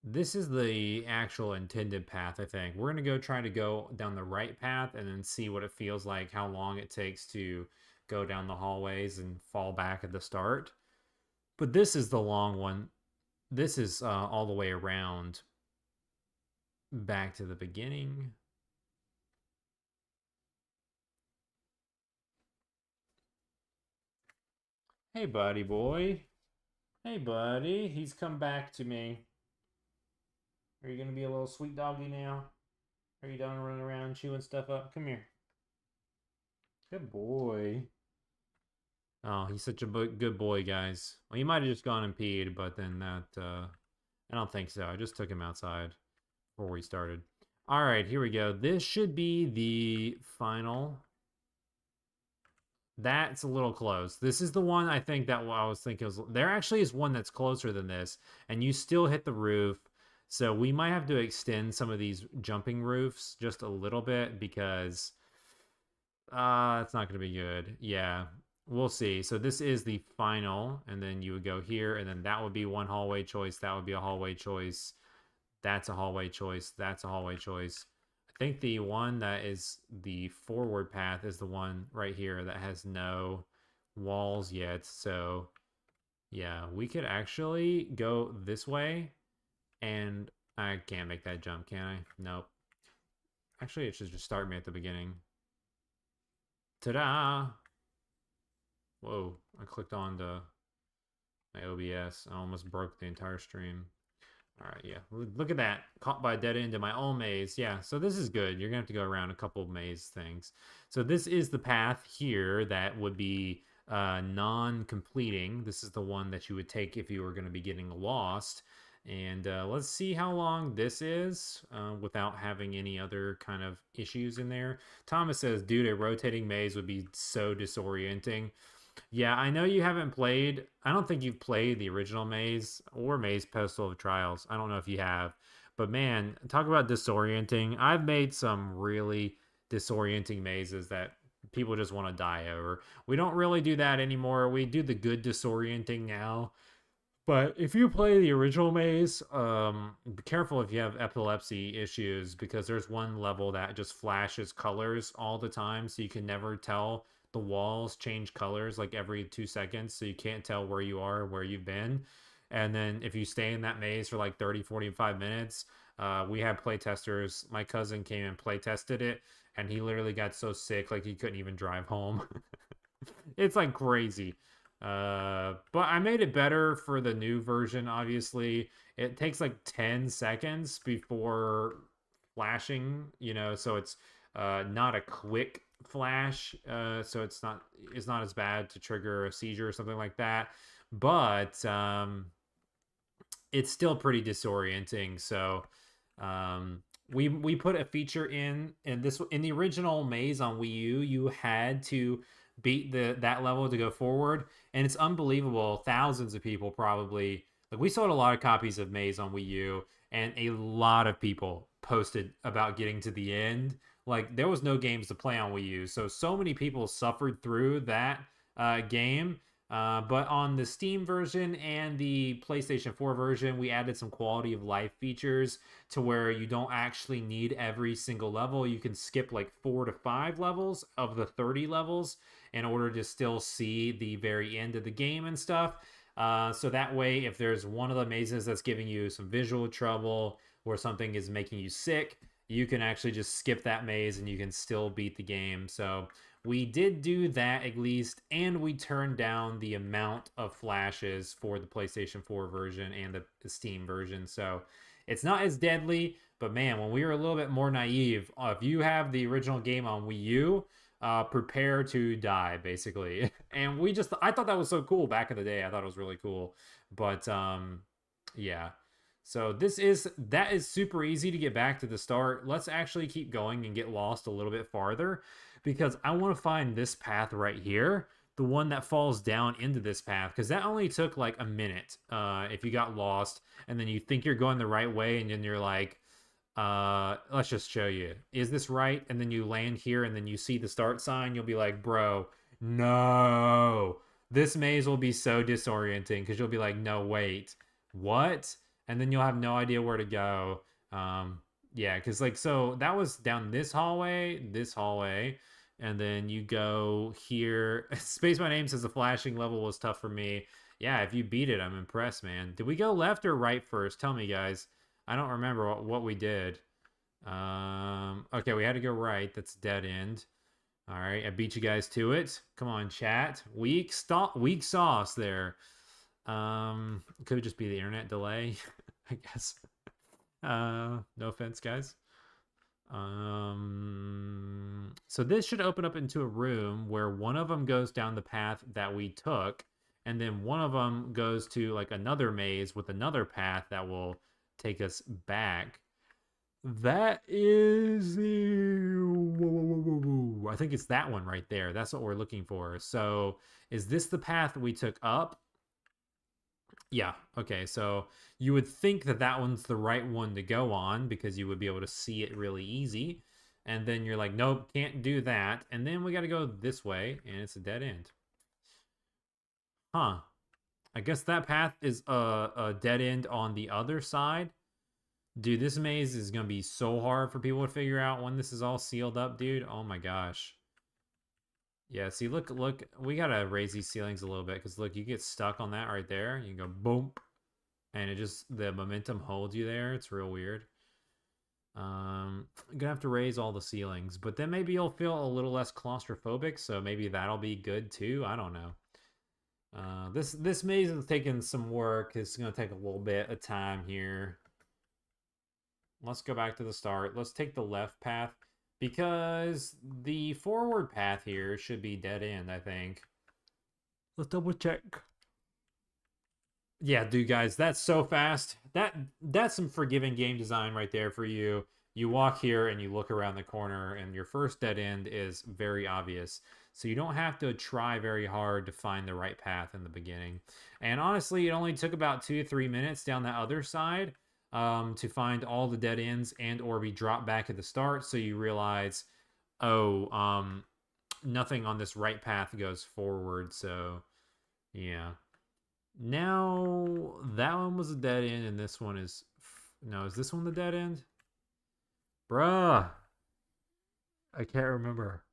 This is the actual intended path, I think. We're going to go try to go down the right path and then see what it feels like, how long it takes to go down the hallways and fall back at the start. But this is the long one. This is all the way around back to the beginning. Hey, buddy boy. Hey, buddy. He's come back to me. Are you going to be a little sweet doggy now? Are you done running around chewing stuff up? Come here. Good boy. Oh, he's such a good boy, guys. Well, he might have just gone and peed, but then that, I don't think so. I just took him outside before we started. All right, here we go. This should be the final. That's a little close. This is the one I think that I was thinking was, there actually is one that's closer than this, and you still hit the roof. So we might have to extend some of these jumping roofs just a little bit because it's not going to be good. Yeah, we'll see. So this is the final, and then you would go here, and then that would be one hallway choice. That would be a hallway choice. That's a hallway choice. That's a hallway choice. I think the one that is the forward path is the one right here that has no walls yet. So yeah, we could actually go this way, and I can't make that jump, can I? Nope. Actually, it should just start me at the beginning. Ta-da! Whoa, I clicked on my OBS. I almost broke the entire stream. All right, yeah. Look at that. Caught by a dead end in my own maze. Yeah, so this is good. You're going to have to go around a couple of maze things. So this is the path here that would be non-completing. This is the one that you would take if you were going to be getting lost. And let's see how long this is without having any other kind of issues in there. Thomas says, dude, a rotating maze would be so disorienting. Yeah, I know you haven't played. I don't think you've played the original Maze or Maze Postal of Trials. I don't know if you have. But man, talk about disorienting. I've made some really disorienting mazes that people just want to die over. We don't really do that anymore. We do the good disorienting now. But if you play the original maze, be careful if you have epilepsy issues because there's one level that just flashes colors all the time, so you can never tell. The walls change colors like every 2 seconds, so you can't tell where you are, where you've been. And then if you stay in that maze for like 30, 45 minutes, we had play testers. My cousin came and play tested it, and he literally got so sick, like he couldn't even drive home. It's like crazy. But I made it better for the new version, obviously. It takes like 10 seconds before flashing, so it's not a quick flash. So it's not as bad to trigger a seizure or something like that. But it's still pretty disorienting. So we put a feature in the original maze on Wii U. You had to beat that level to go forward, and it's unbelievable. Thousands of people probably, like, we sold a lot of copies of Maze on Wii U, and a lot of people posted about getting to the end. Like, there was no games to play on Wii U, so many people suffered through that game. But on the Steam version and the PlayStation 4 version, we added some quality of life features to where you don't actually need every single level. You can skip like 4 to 5 levels of the 30 levels in order to still see the very end of the game and stuff. So that way, if there's one of the mazes that's giving you some visual trouble or something is making you sick, you can actually just skip that maze and you can still beat the game. So we did do that at least, and we turned down the amount of flashes for the PlayStation 4 version and the Steam version. So it's not as deadly, but man, when we were a little bit more naive, if you have the original game on Wii U, prepare to die, basically. And I thought that was so cool back in the day. I thought it was really cool. But yeah. So that is super easy to get back to the start. Let's actually keep going and get lost a little bit farther because I want to find this path right here, the one that falls down into this path, because that only took like a minute. If you got lost and then you think you're going the right way and then you're like, let's just show you. Is this right? And then you land here and then you see the start sign, you'll be like, bro, no. This maze will be so disorienting because you'll be like, no, wait, what? And then you'll have no idea where to go. Yeah, because like, so that was down this hallway, and then you go here. Space My Name says the flashing level was tough for me. Yeah, if you beat it, I'm impressed, man. Did we go left or right first? Tell me, guys. I don't remember what we did. Okay, we had to go right. That's dead end. All right, I beat you guys to it. Come on, chat. Weak sauce there. It could just be the internet delay, I guess. No offense, guys. So this should open up into a room where one of them goes down the path that we took, and then one of them goes to like another maze with another path that will take us back. That is, I think it's that one right there. That's what we're looking for. So is this the path we took up? Yeah. Okay. So you would think that that one's the right one to go on because you would be able to see it really easy. And then you're like, nope, can't do that. And then we got to go this way, and it's a dead end. Huh. I guess that path is a dead end on the other side. Dude, this maze is going to be so hard for people to figure out when this is all sealed up, dude. Oh my gosh. Yeah, see, look, we got to raise these ceilings a little bit because look, you get stuck on that right there. You go boom, and the momentum holds you there. It's real weird. I'm gonna have to raise all the ceilings, but then maybe you'll feel a little less claustrophobic, so maybe that'll be good too. I don't know. This maze is taking some work. It's gonna take a little bit of time here. Let's go back to the start. Let's take the left path because the forward path here should be dead end, I think. Let's double check. Yeah, dude, guys, that's so fast. That's some forgiving game design right there for you. You walk here and you look around the corner and your first dead end is very obvious. So you don't have to try very hard to find the right path in the beginning. And honestly, it only took about 2 to 3 minutes down the other side to find all the dead ends and or be dropped back at the start. So you realize, oh, nothing on this right path goes forward. So yeah. Now that one was a dead end, and this one is no. Is this one the dead end? Bruh, I can't remember.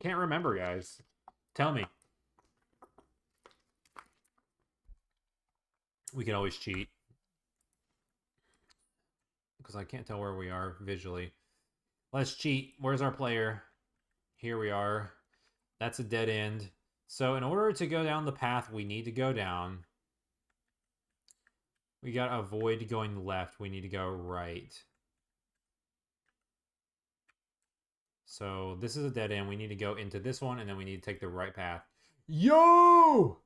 Can't remember, guys. Tell me. We can always cheat because I can't tell where we are visually. Let's cheat. Where's our player? Here we are. That's a dead end. So in order to go down the path we need to go down, we got to avoid going left. We need to go right. So this is a dead end. We need to go into this one, and then we need to take the right path. Yo!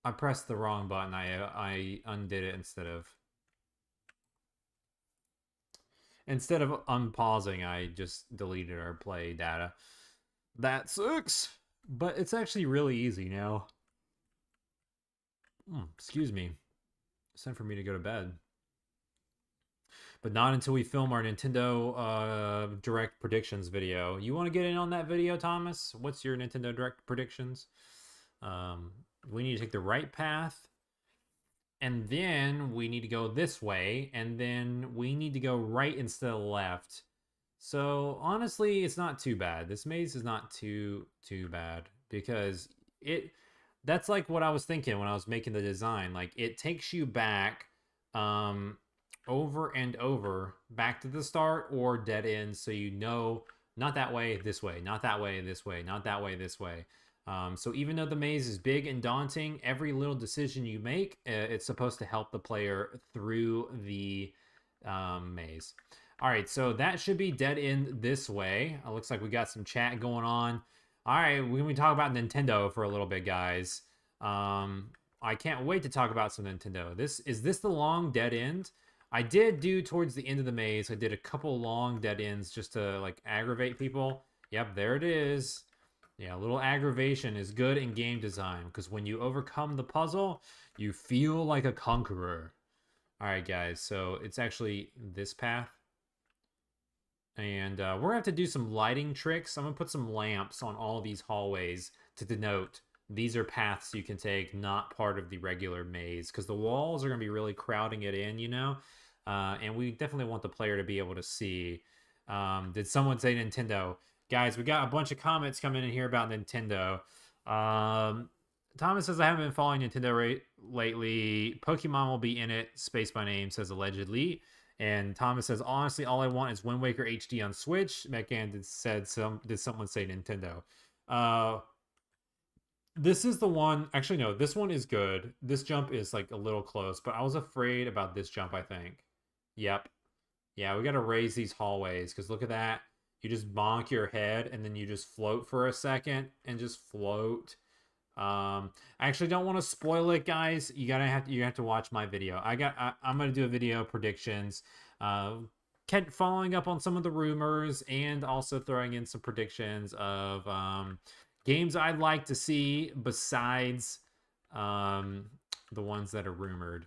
I pressed the wrong button. I undid it instead of unpausing. I just deleted our play data. That sucks, but it's actually really easy now. Excuse me. It's time for me to go to bed. But not until we film our Nintendo Direct predictions video. You want to get in on that video, Thomas? What's your Nintendo Direct predictions? We need to take the right path. And then we need to go this way. And then we need to go right instead of left. So honestly, it's not too bad. This maze is not too bad because that's like what I was thinking when I was making the design. Like it takes you back over and over back to the start or dead ends, so you know, not that way, this way, not that way, this way, not that way, this way. So even though the maze is big and daunting, every little decision you make, it's supposed to help the player through the maze. All right, so that should be dead end this way. It looks like we got some chat going on. All right, we're going to talk about Nintendo for a little bit, guys. I can't wait to talk about some Nintendo. Is this the long dead end? I did do towards the end of the maze. I did a couple long dead ends just to like aggravate people. Yep, there it is. Yeah, a little aggravation is good in game design because when you overcome the puzzle, you feel like a conqueror. All right, guys. So it's actually this path. And we're going to have to do some lighting tricks. I'm going to put some lamps on all these hallways to denote these are paths you can take, not part of the regular maze. Because the walls are going to be really crowding it in, you know? And we definitely want the player to be able to see. Did someone say Nintendo? Guys, we got a bunch of comments coming in here about Nintendo. Thomas says, I haven't been following Nintendo lately. Pokemon will be in it. Space by Name says, allegedly. And Thomas says, honestly, all I want is Wind Waker HD on Switch. Megan said, did someone say Nintendo? This is the one. Actually, no, this one is good. This jump is like a little close, but I was afraid about this jump, I think. Yep. Yeah, we got to raise these hallways because look at that. You just bonk your head and then you just float for a second and just float. I actually don't want to spoil it, guys. You have to watch my video. I'm gonna do a video predictions, kept following up on some of the rumors and also throwing in some predictions of games I'd like to see besides the ones that are rumored.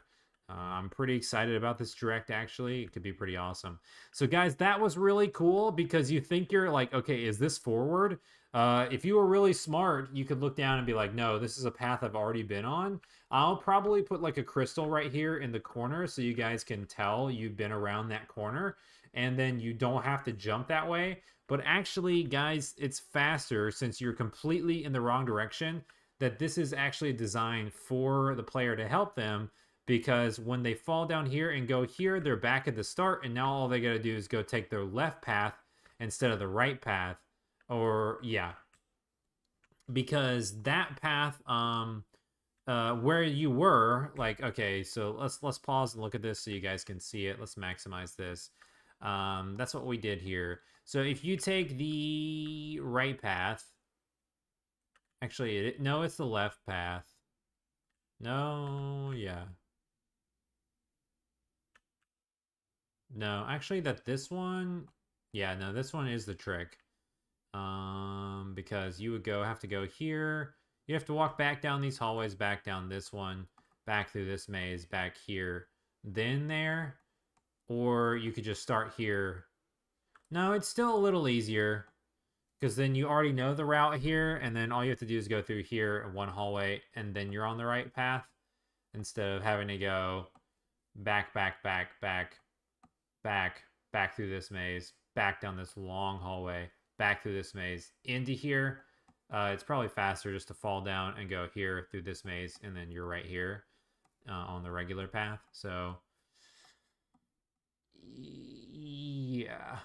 I'm pretty excited about this direct, actually. It could be pretty awesome. So, guys, that was really cool because you think you're like, okay, is this forward? If you were really smart, you could look down and be like, no, this is a path I've already been on. I'll probably put like a crystal right here in the corner so you guys can tell you've been around that corner. And then you don't have to jump that way. But actually, guys, it's faster since you're completely in the wrong direction. That this is actually designed for the player to help them because when they fall down here and go here, they're back at the start, and now all they got to do is go take their left path instead of the right path. Or yeah, because that path, where you were, like, okay, so let's pause and look at this so you guys can see it. Let's maximize this. That's what we did here. So if you take the right path, actually, no, it's the left path. No, yeah. No, actually that this one, yeah, no, this one is the trick. Because you would have to go here. You have to walk back down these hallways, back down this one, back through this maze, back here, then there. Or you could just start here. No, it's still a little easier because then you already know the route here, and then all you have to do is go through here in one hallway, and then you're on the right path instead of having to go back, back, back, back, back, back through this maze, back down this long hallway, back through this maze, into here. It's probably faster just to fall down and go here through this maze, and then you're right here on the regular path. So, yeah.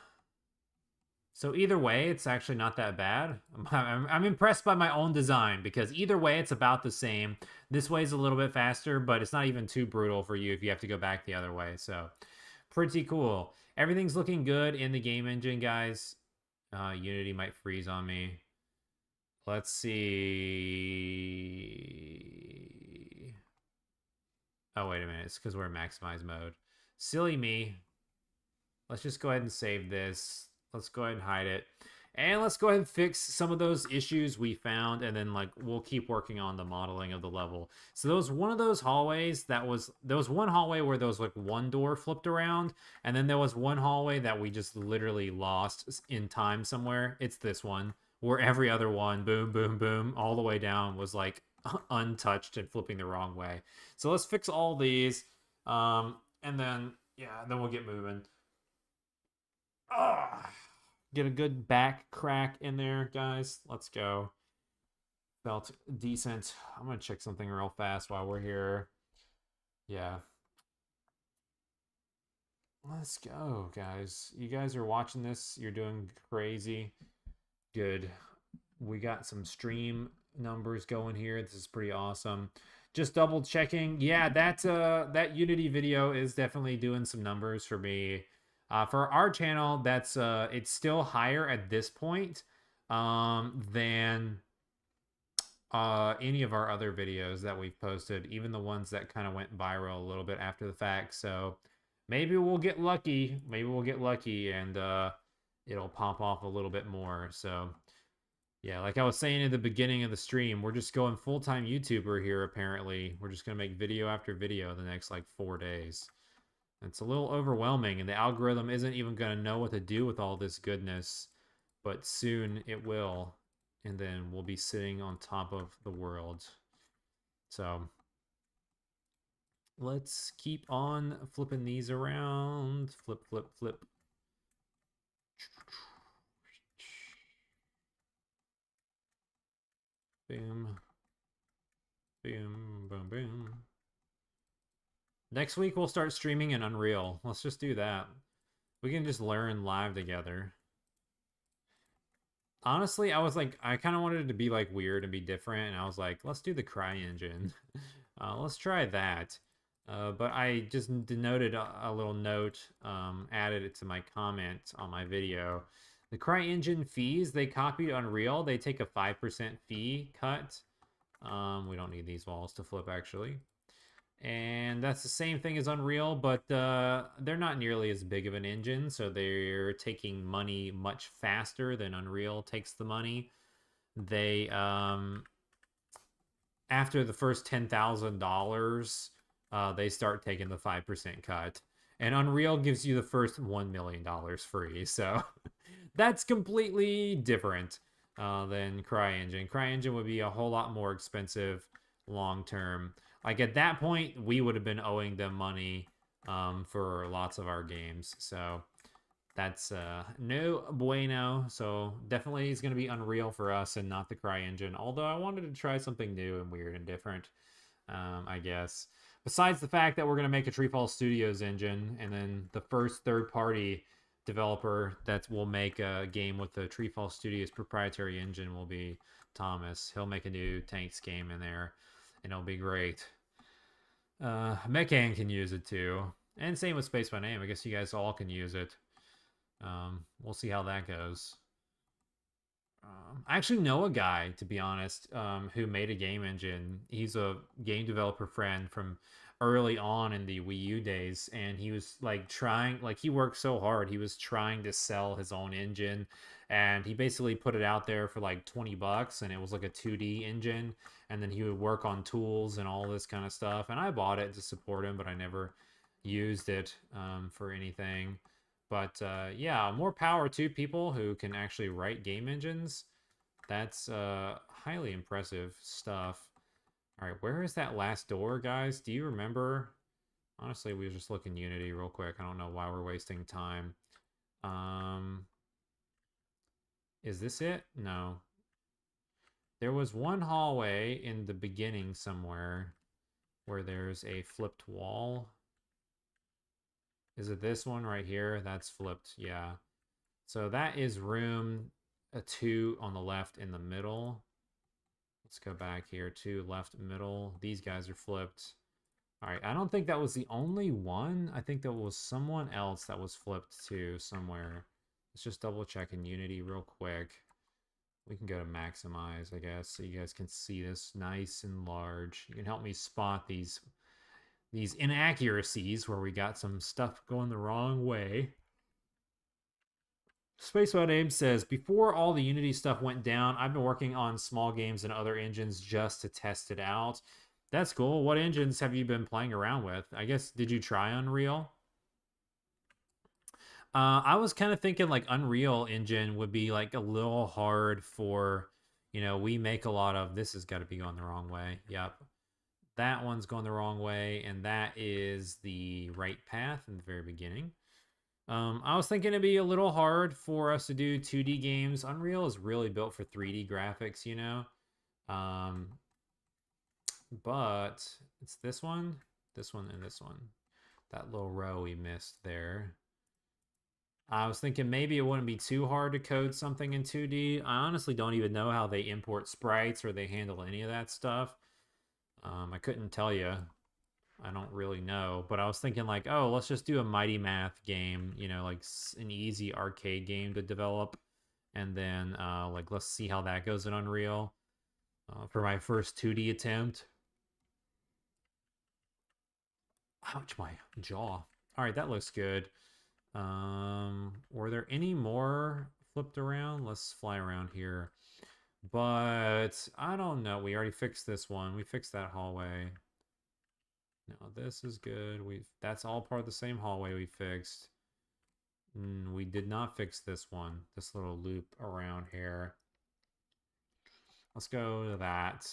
So either way, it's actually not that bad. I'm impressed by my own design because either way, it's about the same. This way is a little bit faster, but it's not even too brutal for you if you have to go back the other way. So pretty cool. Everything's looking good in the game engine, guys. Unity might freeze on me. Let's see. Oh, wait a minute. It's because we're in maximize mode. Silly me. Let's just go ahead and save this. Let's go ahead and hide it. And let's go ahead and fix some of those issues we found, and then like we'll keep working on the modeling of the level. So there was one of those hallways there was one hallway where there was like one door flipped around, and then there was one hallway that we just literally lost in time somewhere. It's this one, where every other one, boom, boom, boom, all the way down was like untouched and flipping the wrong way. So let's fix all these, and then yeah, then we'll get moving. Get a good back crack in there, guys. Let's go. Felt decent. I'm gonna check something real fast while we're here. Yeah. Let's go, guys. You guys are watching this. You're doing crazy. Good. We got some stream numbers going here. This is pretty awesome. Just double checking. Yeah, that Unity video is definitely doing some numbers for me. For our channel, that's it's still higher at this point than any of our other videos that we've posted, even the ones that kind of went viral a little bit after the fact. So maybe we'll get lucky. Maybe we'll get lucky and it'll pop off a little bit more. So yeah, like I was saying at the beginning of the stream, we're just going full-time YouTuber here apparently. We're just going to make video after video the next like 4 days. It's a little overwhelming and the algorithm isn't even going to know what to do with all this goodness, but soon it will, and then we'll be sitting on top of the world. So let's keep on flipping these around. Flip, flip, flip. Boom. Boom, boom, boom. Next week we'll start streaming in Unreal. Let's just do that. We can just learn live together. Honestly, I was like, I kind of wanted it to be like weird and be different, and I was like, let's do the Cry engine. Let's try that. But I just denoted a little note, added it to my comment on my video. The Cry engine fees, they copied Unreal. They take a 5% fee cut. We don't need these walls to flip, actually. And that's the same thing as Unreal, but they're not nearly as big of an engine, so they're taking money much faster than Unreal takes the money. They after the first $10,000, they start taking the 5% cut, and Unreal gives you the first $1 million free. So that's completely different than CryEngine. CryEngine would be a whole lot more expensive long term. Like at that point, we would have been owing them money for lots of our games. So that's no bueno. So definitely it's going to be Unreal for us and not the CryEngine. Although I wanted to try something new and weird and different, I guess. Besides the fact that we're going to make a TreeFall Studios engine, and then the first third-party developer that will make a game with the TreeFall Studios proprietary engine will be Thomas. He'll make a new Tanks game in there, and it'll be great. Mecan can use it too, and same with Space by Name. I guess you guys all can use it. We'll see how that goes. I actually know a guy, to be honest, who made a game engine. He's a game developer friend from early on in the Wii U days, and he was like trying, like he worked so hard. He was trying to sell his own engine, and he basically put it out there for like $20, and it was like a 2D engine. And then he would work on tools and all this kind of stuff. And I bought it to support him, but I never used it for anything. But yeah, more power to people who can actually write game engines. That's highly impressive stuff. All right, where is that last door, guys? Do you remember? Honestly, we were just looking Unity real quick. I don't know why we're wasting time. Is this it? No. There was one hallway in the beginning somewhere where there's a flipped wall. Is it this one right here? That's flipped, yeah. So that is room 2 on the left in the middle. Let's go back here, 2 left middle. These guys are flipped. All right, I don't think that was the only one. I think there was someone else that was flipped too somewhere. Let's just double check in Unity real quick. We can go to maximize, I guess, so you guys can see this nice and large. You can help me spot these inaccuracies where we got some stuff going the wrong way. Spaceboat Abe says, before all the Unity stuff went down, I've been working on small games and other engines just to test it out. That's cool. What engines have you been playing around with? I guess, did you try Unreal? I was kind of thinking like Unreal Engine would be like a little hard for, we make a lot of, this has got to be going the wrong way. Yep. That one's going the wrong way, and that is the right path in the very beginning. I was thinking it'd be a little hard for us to do 2D games. Unreal is really built for 3D graphics, but it's this one, and this one. that little row we missed there. I was thinking maybe it wouldn't be too hard to code something in 2D. I honestly don't even know how they import sprites or they handle any of that stuff. I couldn't tell you. I don't really know, but I was thinking like, oh, let's just do a Mighty Math game, you know, like an easy arcade game to develop, and then like let's see how that goes in Unreal for my first 2D attempt. Ouch, my jaw. All right, that looks good. Were there any more flipped around? Let's fly around here. But I don't know. We already fixed this one. We fixed that hallway. No, this is good. That's all part of the same hallway we fixed. We did not fix this one. This little loop around here. Let's go to that.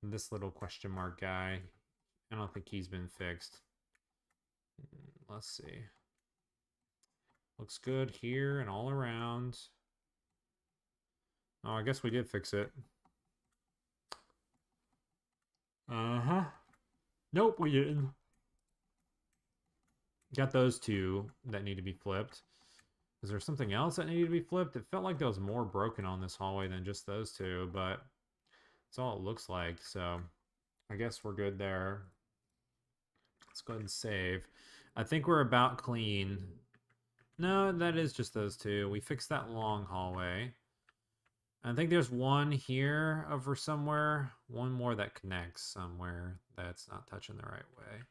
This little question mark guy. I don't think he's been fixed. Let's see. Looks good here and all around. Oh, I guess we did fix it. Uh-huh. Nope, we didn't. Got those two that need to be flipped. Is there something else that needed to be flipped? It felt like there was more broken on this hallway than just those two, but that's all it looks like. So I guess we're good there. Let's go ahead and save. I think we're about clean. No, that is just those two. We fixed that long hallway. I think there's one here over somewhere. One more that connects somewhere that's not touching the right way.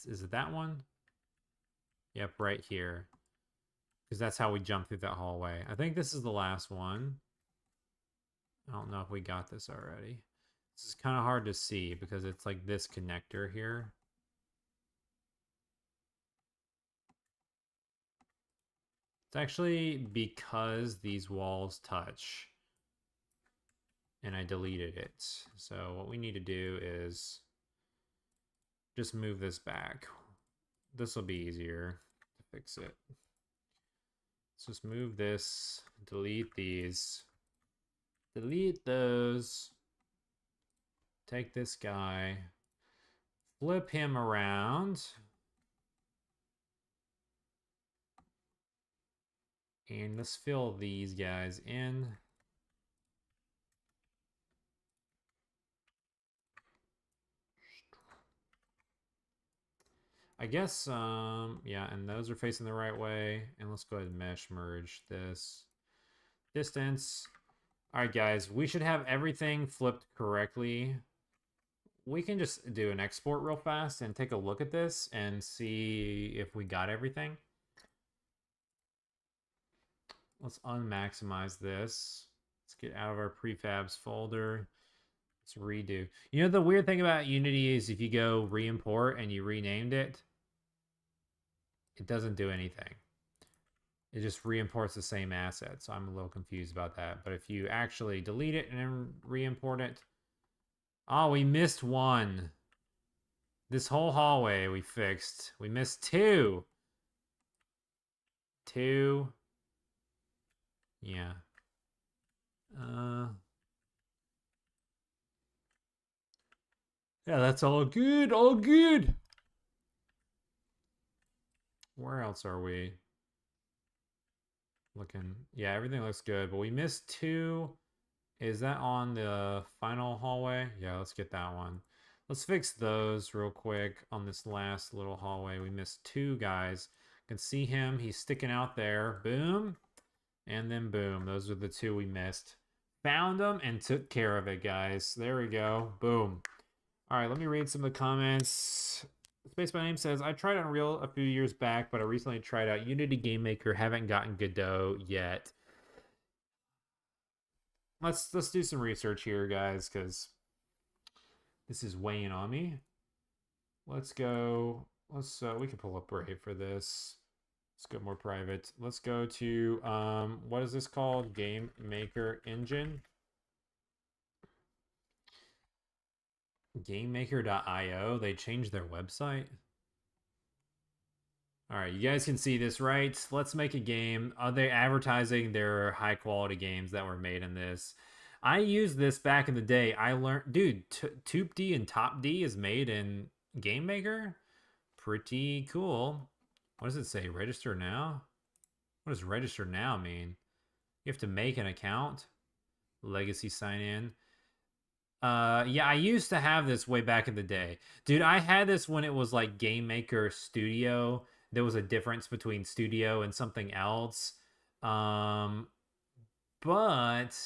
Is it that one? Yep, right here. Because that's how we jump through that hallway. I think this is the last one. I don't know if we got this already. This is kind of hard to see because it's like this connector here. It's actually because these walls touch. And I deleted it. So what we need to do is just move this back. This will be easier to fix it. Let's just move this, delete these, delete those, take this guy, flip him around, and let's fill these guys in. I guess, yeah, and those are facing the right way. And let's go ahead and mesh merge this. Distance. All right, guys, we should have everything flipped correctly. We can just do an export real fast and take a look at this and see if we got everything. Let's unmaximize this. Let's get out of our prefabs folder. Let's redo. You know, the weird thing about Unity is if you go re-import and you renamed it, it doesn't do anything. It just re-imports the same asset. So I'm a little confused about that. But if you actually delete it and then re-import it. Oh, we missed one. This whole hallway we fixed. We missed two. Two. Yeah. Yeah, that's all good. All good. Where else are we? Looking. Yeah, everything looks good, but we missed two. Is that on the final hallway? Yeah, let's get that one. Let's fix those real quick on this last little hallway. We missed two guys. You can see him. He's sticking out there. Boom. And then boom. Those are the two we missed. Found them and took care of it, guys. There we go. Boom. All right, let me read some of the comments. Space by Name says, I tried Unreal a few years back, but I recently tried out Unity Game Maker. Haven't gotten Godot yet. Let's do some research here, guys, because this is weighing on me. Let's go. We can pull up Brave for this. Let's go more private. Let's go to what is this called? Game Maker Engine. GameMaker.io. They changed their website. All right, you guys can see this, right? Let's make a game. Are they advertising their high quality games that were made in this? I used this back in the day. I learned, dude, Toop D and Top D is made in Game Maker. Pretty cool. What does it say? Register now? What does register now mean? You have to make an account. Legacy sign in. Yeah, I used to have this way back in the day. Dude, I had this when it was like Game Maker Studio. There was a difference between Studio and something else. Um, but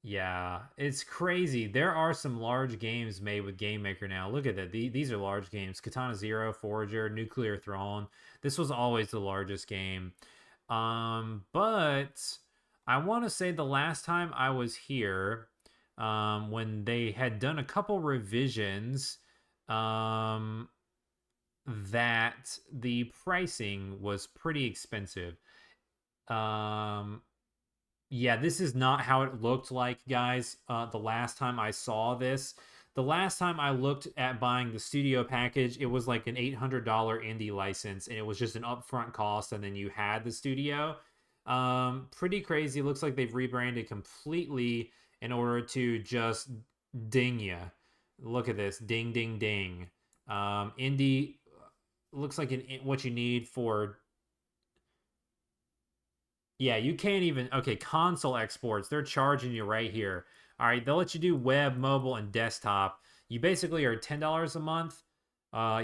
yeah, it's crazy. There are some large games made with Game Maker now. Look at that. These are large games. Katana Zero, Forager, Nuclear Throne. This was always the largest game. But I want to say the last time I was here, when they had done a couple revisions, um, that the pricing was pretty expensive. Um, yeah, this is not how it looked like, guys. The last time I saw this, the last time I looked at buying the studio package, it was like an $800 indie license, and it was just an upfront cost, and then you had the studio. Pretty crazy. Looks like they've rebranded completely in order to just ding you. Look at this, ding, ding, ding. Indie looks like what you need for. Yeah, you can't even. Okay, console exports. They're charging you right here. All right, they'll let you do web, mobile, and desktop. You basically are $10 a month.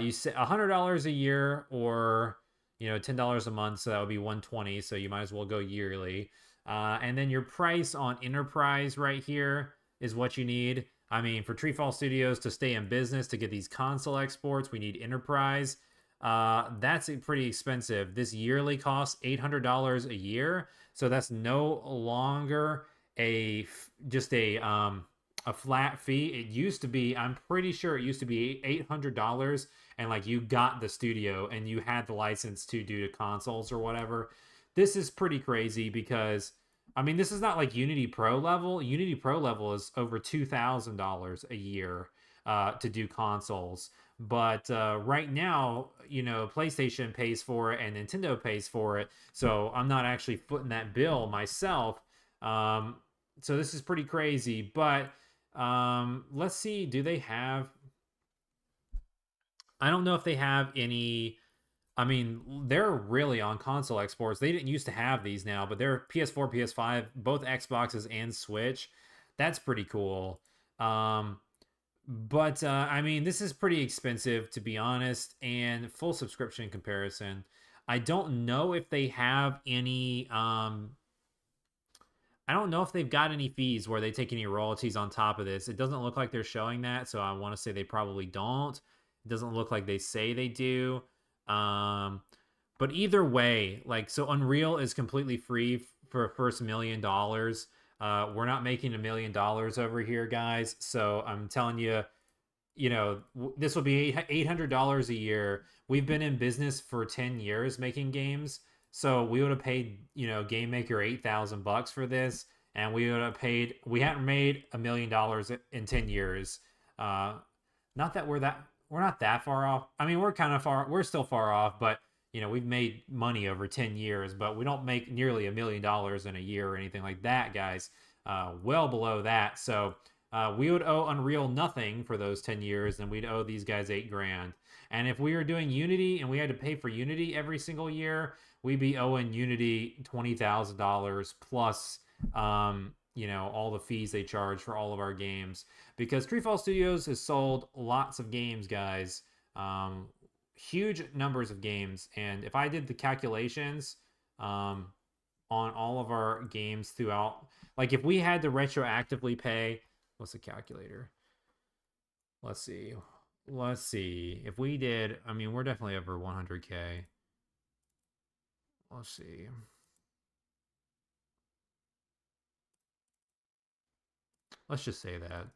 You say $100 a year, or $10 a month. So that would be 120. So you might as well go yearly. And then your price on enterprise right here is what you need. I mean, for TreeFall Studios to stay in business to get these console exports, we need enterprise. That's pretty expensive. This yearly costs $800 a year, so that's no longer just a flat fee. It used to be, I'm pretty sure it used to be $800, and like you got the studio and you had the license to do the consoles or whatever. This is pretty crazy because I mean, this is not like Unity Pro level. Unity Pro level is over $2,000 a year to do consoles. But right now, PlayStation pays for it and Nintendo pays for it. So I'm not actually footing that bill myself. So this is pretty crazy. But let's see. Do they have. I don't know if they have any. I mean, they're really on console exports. They didn't used to have these now, but they're PS4, PS5, both Xboxes and Switch. That's pretty cool. Um, but I mean, this is pretty expensive to be honest, and full subscription comparison. I don't know if they have any. I don't know if they've got any fees where they take any royalties on top of this. It doesn't look like they're showing that, so I want to say they probably don't. It doesn't look like they say they do. Um, but either way, like, so Unreal is completely free for a first $1 million. We're not making $1 million over here, guys. So I'm telling you, this will be $800 a year. We've been in business for 10 years making games. So we would have paid, Game Maker $8,000 for this, and we hadn't made $1 million in 10 years. Not that we're not that far off. I mean, we're still far off, but we've made money over 10 years, but we don't make nearly $1 million in a year or anything like that, guys. Well below that. So we would owe Unreal nothing for those 10 years, and we'd owe these guys 8 grand. And if we were doing Unity and we had to pay for Unity every single year, we'd be owing Unity $20,000 plus, all the fees they charge for all of our games. Because TreeFall Studios has sold lots of games, guys. Huge numbers of games. And if I did the calculations on all of our games throughout, like if we had to retroactively pay, what's the calculator? Let's see. If we did, I mean, we're definitely over 100K. Let's see. Let's just say that.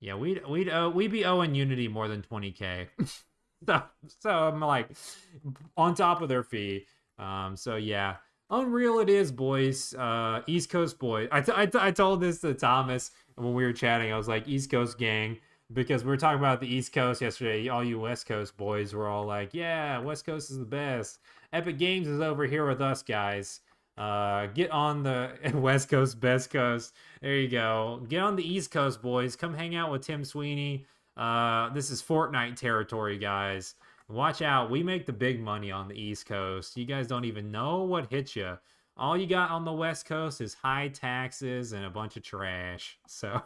Yeah, we'd be owing Unity more than 20K. so I'm like on top of their fee. So yeah, Unreal it is, boys. East Coast boys. I told this to Thomas when we were chatting. I was like, East Coast gang, because we were talking about the East Coast yesterday. All you West Coast boys were all like, yeah, West Coast is the best. Epic Games is over here with us, guys. Get on the West Coast, Best Coast. There you go. Get on the East Coast, boys. Come hang out with Tim Sweeney. This is Fortnite territory, guys. Watch out. We make the big money on the East Coast. You guys don't even know what hits you. All you got on the West Coast is high taxes and a bunch of trash. So,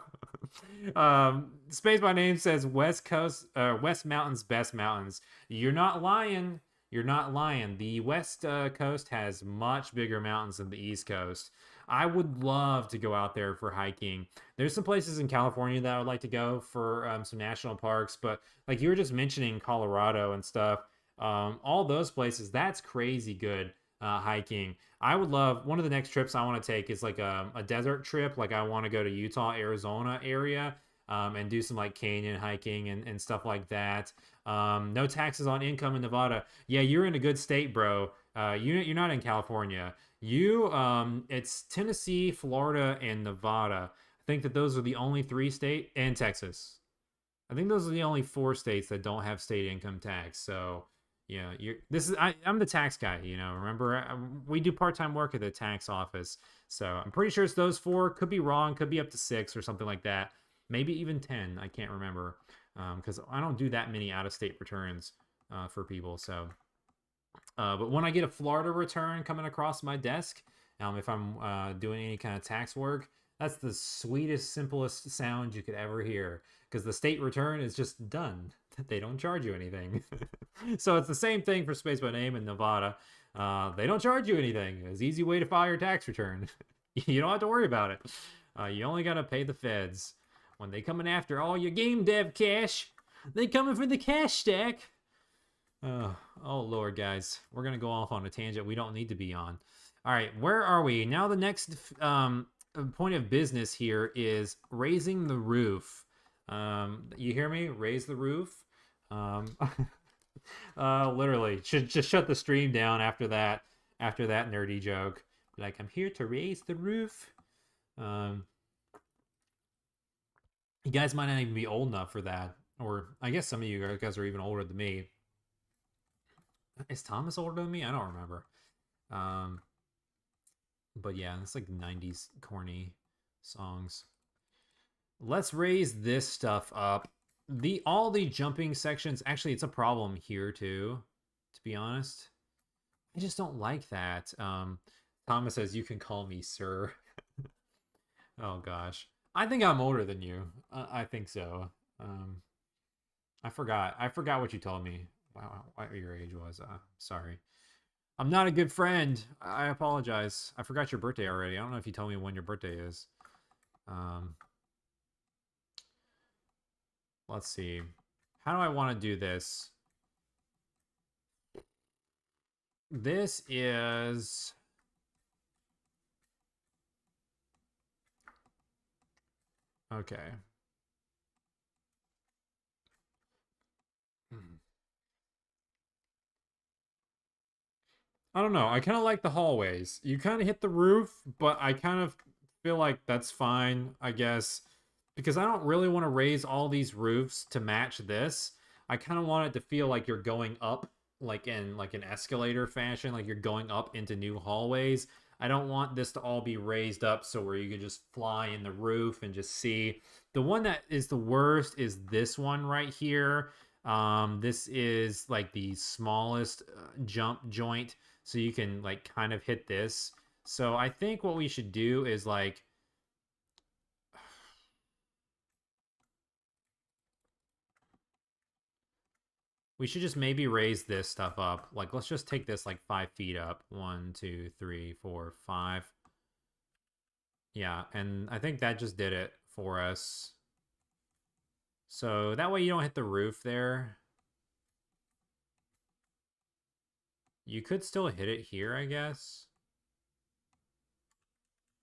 Space by Name says West Coast, West Mountains, best mountains. You're not lying. You're not lying. The West Coast has much bigger mountains than the East Coast. I would love to go out there for hiking. There's some places in California that I would like to go for some national parks, but like you were just mentioning Colorado and stuff, all those places, that's crazy good hiking. I would love one of the next trips I want to take is like a desert trip. Like I want to go to Utah, Arizona area and do some like canyon hiking and stuff like that. No taxes on income in Nevada. Yeah, you're in a good state, bro. You're not in California. It's Tennessee, Florida, and Nevada. I think that those are the only three state and Texas. I think those are the only four states that don't have state income tax. So, yeah, I'm the tax guy. Remember we do part time work at the tax office. So I'm pretty sure it's those four. Could be wrong. Could be up to six or something like that. Maybe even 10. I can't remember because I don't do that many out of state returns for people. So, but when I get a Florida return coming across my desk, if I'm doing any kind of tax work, that's the sweetest, simplest sound you could ever hear because the state return is just done. They don't charge you anything. So it's the same thing for Space by Name in Nevada. They don't charge you anything. It's an easy way to file your tax return. You don't have to worry about it. You only got to pay the feds. When they coming after all your game dev cash, they coming for the cash stack. Oh Lord, guys. We're going to go off on a tangent we don't need to be on. All right, where are we? Now the next point of business here is raising the roof. You hear me? Raise the roof. Literally, should just shut the stream down after that nerdy joke. Like, I'm here to raise the roof. You guys might not even be old enough for that. Or I guess some of you guys are even older than me. Is Thomas older than me? I don't remember. But yeah, it's like 90s corny songs. Let's raise this stuff up. All the jumping sections, actually it's a problem here too, to be honest. I just don't like that. Thomas says you can call me sir. Oh gosh. I think I'm older than you. I think so. I forgot what you told me. Wow, what your age was. Sorry. I'm not a good friend. I apologize. I forgot your birthday already. I don't know if you told me when your birthday is. Let's see. How do I want to do this? This is... Okay. I don't know. I kind of like the hallways. You kind of hit the roof, but I kind of feel like that's fine, I guess, because I don't really want to raise all these roofs to match this. I kind of want it to feel like you're going up like in like an escalator fashion, like you're going up into new hallways. I don't want this to all be raised up so where you can just fly in the roof and just see. The one that is the worst is this one right here. This is like the smallest jump joint, so you can like kind of hit this. So I think what we should do is like we should just maybe raise this stuff up. Like let's just take this like 5 feet up. 1, 2, 3, 4, 5. Yeah, and I think that just did it for us. So that way you don't hit the roof there. You could still hit it here, I guess.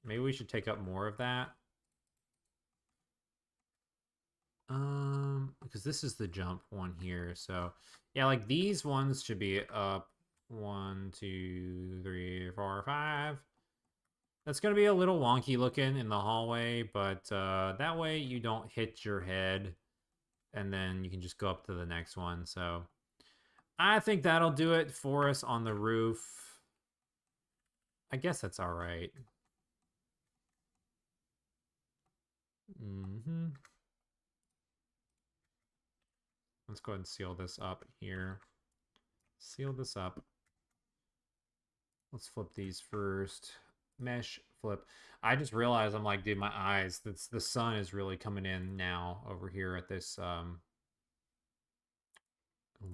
Maybe we should take up more of that. Because this is the jump one here. So yeah, like these ones should be up 1, 2, 3, 4, 5. That's gonna be a little wonky looking in the hallway, but that way you don't hit your head, and then you can just go up to the next one. So I think that'll do it for us on the roof. I guess that's all right. Mm-hmm. Let's go ahead and seal this up here. Seal this up. Let's flip these first. Mesh, flip. I just realized I'm like, dude, my eyes. That's the sun is really coming in now over here at this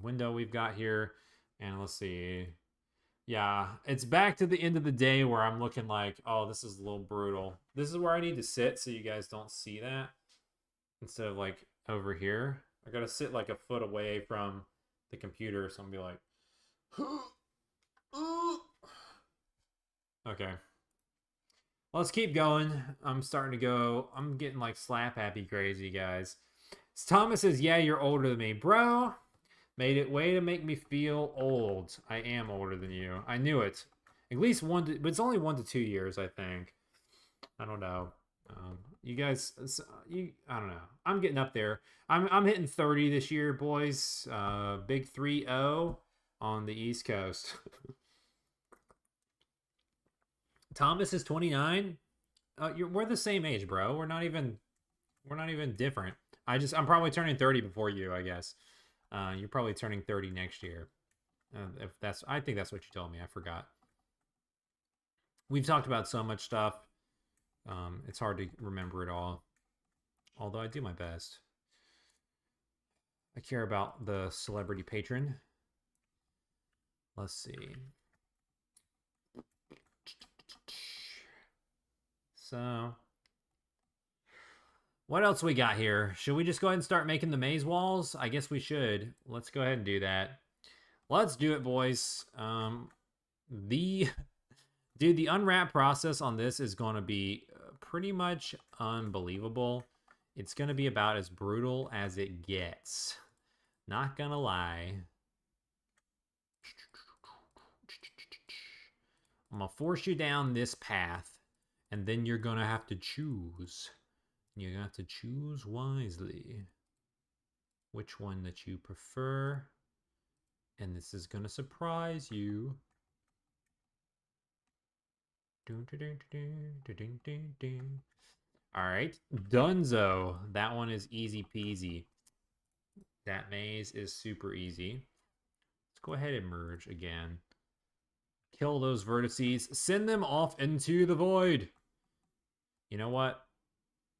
window we've got here. And let's see. Yeah, it's back to the end of the day where I'm looking like, oh, this is a little brutal. This is where I need to sit so you guys don't see that. Instead of like over here. I gotta sit like a foot away from the computer, so I'm gonna be like, okay. Let's keep going. I'm starting to go. I'm getting like slap happy crazy, guys. Thomas says, yeah, you're older than me. Bro, made it way to make me feel old. I am older than you. I knew it. At least but it's only 1 to 2 years, I think. I don't know. You guys, I don't know. I'm getting up there. I'm hitting 30 this year, boys. Big 3-0 on the East Coast. Thomas is 29. We're the same age, bro. We're not even different. I'm probably turning 30 before you, I guess. You're probably turning 30 next year. I think that's what you told me. I forgot. We've talked about so much stuff. It's hard to remember it all. Although I do my best. I care about the celebrity patron. Let's see. So, what else we got here? Should we just go ahead and start making the maze walls? I guess we should. Let's go ahead and do that. Let's do it, boys. The unwrap process on this is going to be pretty much unbelievable. It's going to be about as brutal as it gets. Not gonna lie. I'm gonna force you down this path, and then you're gonna have to choose. You're gonna have to choose wisely which one that you prefer, and this is gonna surprise you. All right, Dunzo. That one is easy peasy. That maze is super easy. Let's go ahead and merge again. Kill those vertices. Send them off into the void. You know what?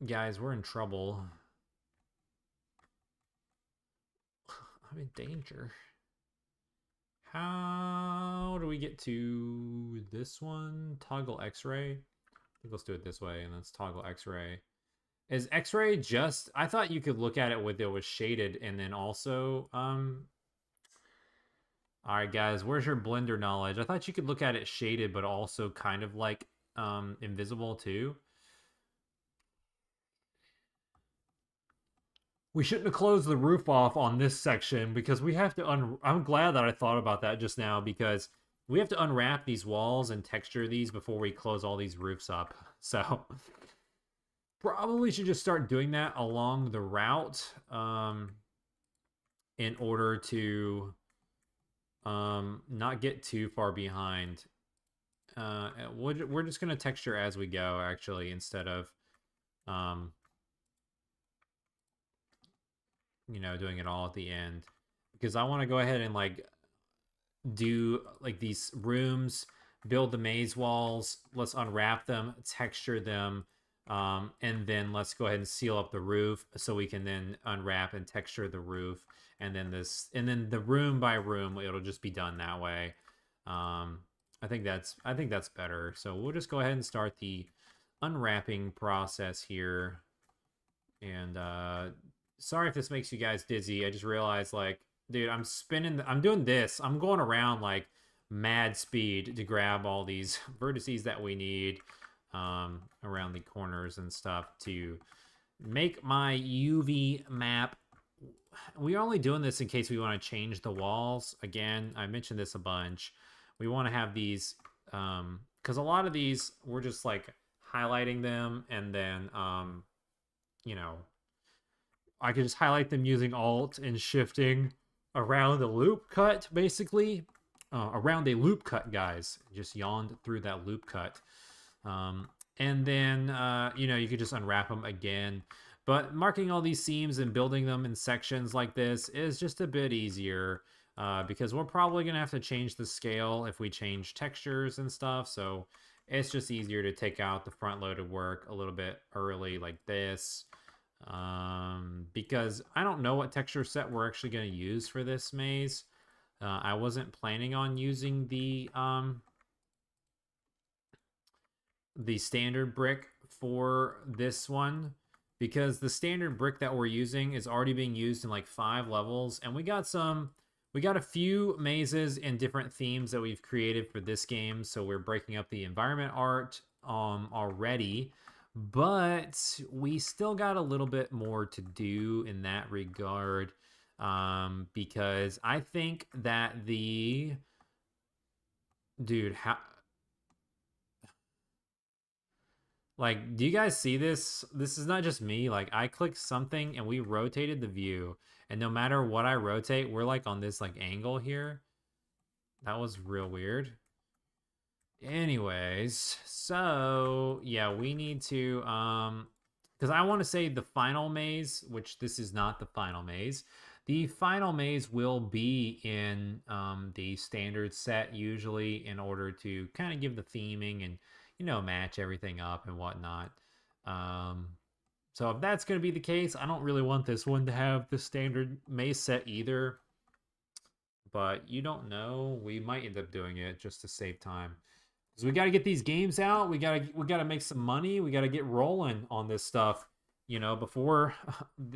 Guys, we're in trouble. I'm in danger. How do we get to this one? Toggle X-ray. I think let's do it this way, and let's toggle X-ray. Is X-ray just... I thought you could look at it with it was shaded, and then also... Alright, guys, where's your Blender knowledge? I thought you could look at it shaded, but also kind of like invisible too. We shouldn't have closed the roof off on this section because we have to I'm glad that I thought about that just now because we have to unwrap these walls and texture these before we close all these roofs up. So probably should just start doing that along the route in order to not get too far behind. We're just gonna texture as we go actually instead of you know, doing it all at the end because I want to go ahead and like do like these rooms, build the maze walls, let's unwrap them, texture them, and then let's go ahead and seal up the roof so we can then unwrap and texture the roof, and then the room by room it'll just be done that way. I think that's better. So we'll just go ahead and start the unwrapping process here. And sorry if this makes you guys dizzy. I just realized, like, dude, I'm doing this. I'm going around, like, mad speed to grab all these vertices that we need around the corners and stuff to make my UV map. We're only doing this in case we want to change the walls. Again, I mentioned this a bunch. We want to have these, because a lot of these, we're just, like, highlighting them and then, you know, I could just highlight them using Alt and shifting around the loop cut, basically. around a loop cut, guys. Just yawned through that loop cut. And then, you could just unwrap them again. But marking all these seams and building them in sections like this is just a bit easier because we're probably going to have to change the scale if we change textures and stuff. So it's just easier to take out the front-loaded work a little bit early like this. Because I don't know what texture set we're actually going to use for this maze. I wasn't planning on using the standard brick for this one because the standard brick that we're using is already being used in like 5 levels, and we got a few mazes and different themes that we've created for this game, so we're breaking up the environment art already, but we still got a little bit more to do in that regard, because I think that how, like, do you guys see this? This is not just me. Like, I clicked something and we rotated the view. And no matter what I rotate, we're like on this like angle here. That was real weird. Anyways, so yeah, we need to because I want to say the final maze, which this is not the final maze. The final maze will be in the standard set usually in order to kind of give the theming and match everything up and whatnot. Um, so if that's going to be the case, I don't really want this one to have the standard maze set either. But you don't know, we might end up doing it just to save time. Because we got to get these games out. We gotta make some money. We got to get rolling on this stuff. Before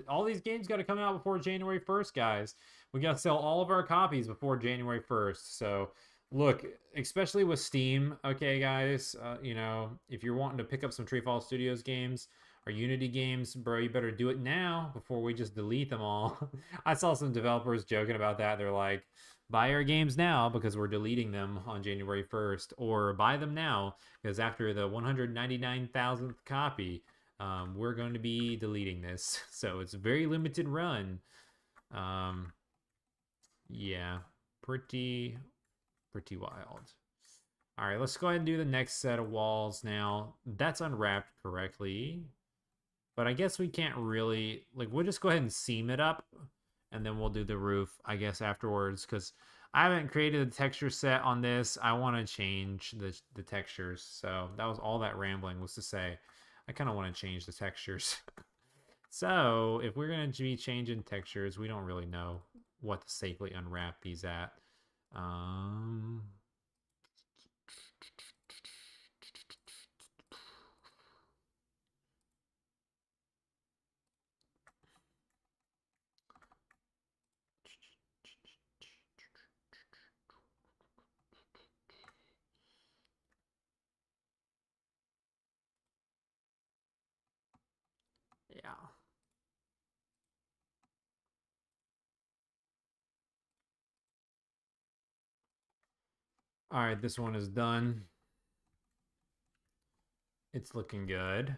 all these games got to come out before January 1st, guys. We got to sell all of our copies before January 1st. So look, especially with Steam, okay, guys. If you're wanting to pick up some TreeFall Studios games or Unity games, bro, you better do it now before we just delete them all. I saw some developers joking about that. They're like, buy our games now because we're deleting them on January 1st, or buy them now because after the 199,000th copy, we're going to be deleting this. So it's a very limited run. Yeah, pretty wild. All right, let's go ahead and do the next set of walls now. That's unwrapped correctly, but I guess we can't really, like, we'll just go ahead and seam it up and then we'll do the roof, I guess, afterwards, because I haven't created a texture set on this. I want to change the textures. So that was all that rambling was to say. I kind of want to change the textures. So if we're going to be changing textures, we don't really know what to safely unwrap these at. Yeah. All right, this one is done. It's looking good.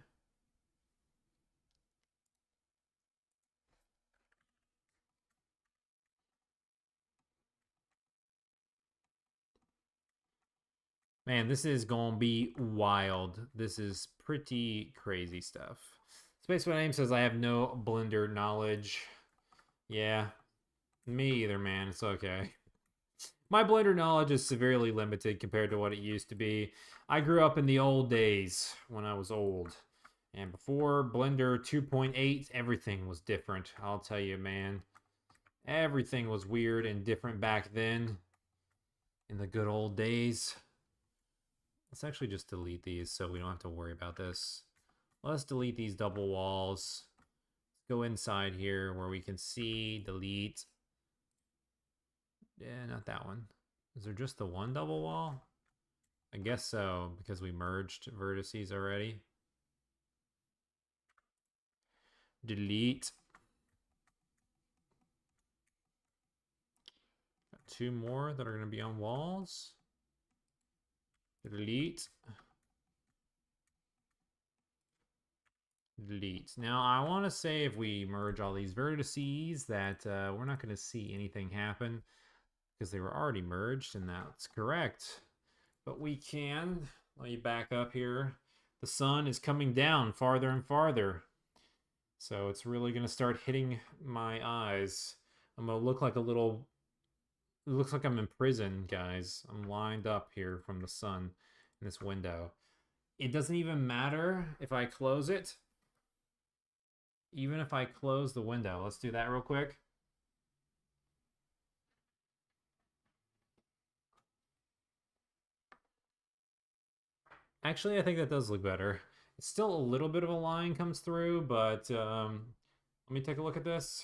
Man, this is going to be wild. This is pretty crazy stuff. Space My Name says I have no Blender knowledge. Yeah, me either, man. It's okay. My Blender knowledge is severely limited compared to what it used to be. I grew up in the old days when I was old. And before Blender 2.8, everything was different. I'll tell you, man. Everything was weird and different back then. In the good old days. Let's actually just delete these so we don't have to worry about this. Let's delete these double walls. Let's go inside here where we can see, delete. Yeah, not that one. Is there just the one double wall? I guess so, because we merged vertices already. Delete. Got 2 more that are going to be on walls. Delete. Delete. Now, I want to say if we merge all these vertices that we're not going to see anything happen. because they were already merged, and that's correct. But we can, let me back up here. The sun is coming down farther and farther. So it's really going to start hitting my eyes. I'm going to look like a little, it looks like I'm in prison, guys. I'm lined up here from the sun in this window. It doesn't even matter if I close it. Even if I close the window. Let's do that real quick. Actually, I think that does look better. It's still a little bit of a line comes through, but let me take a look at this.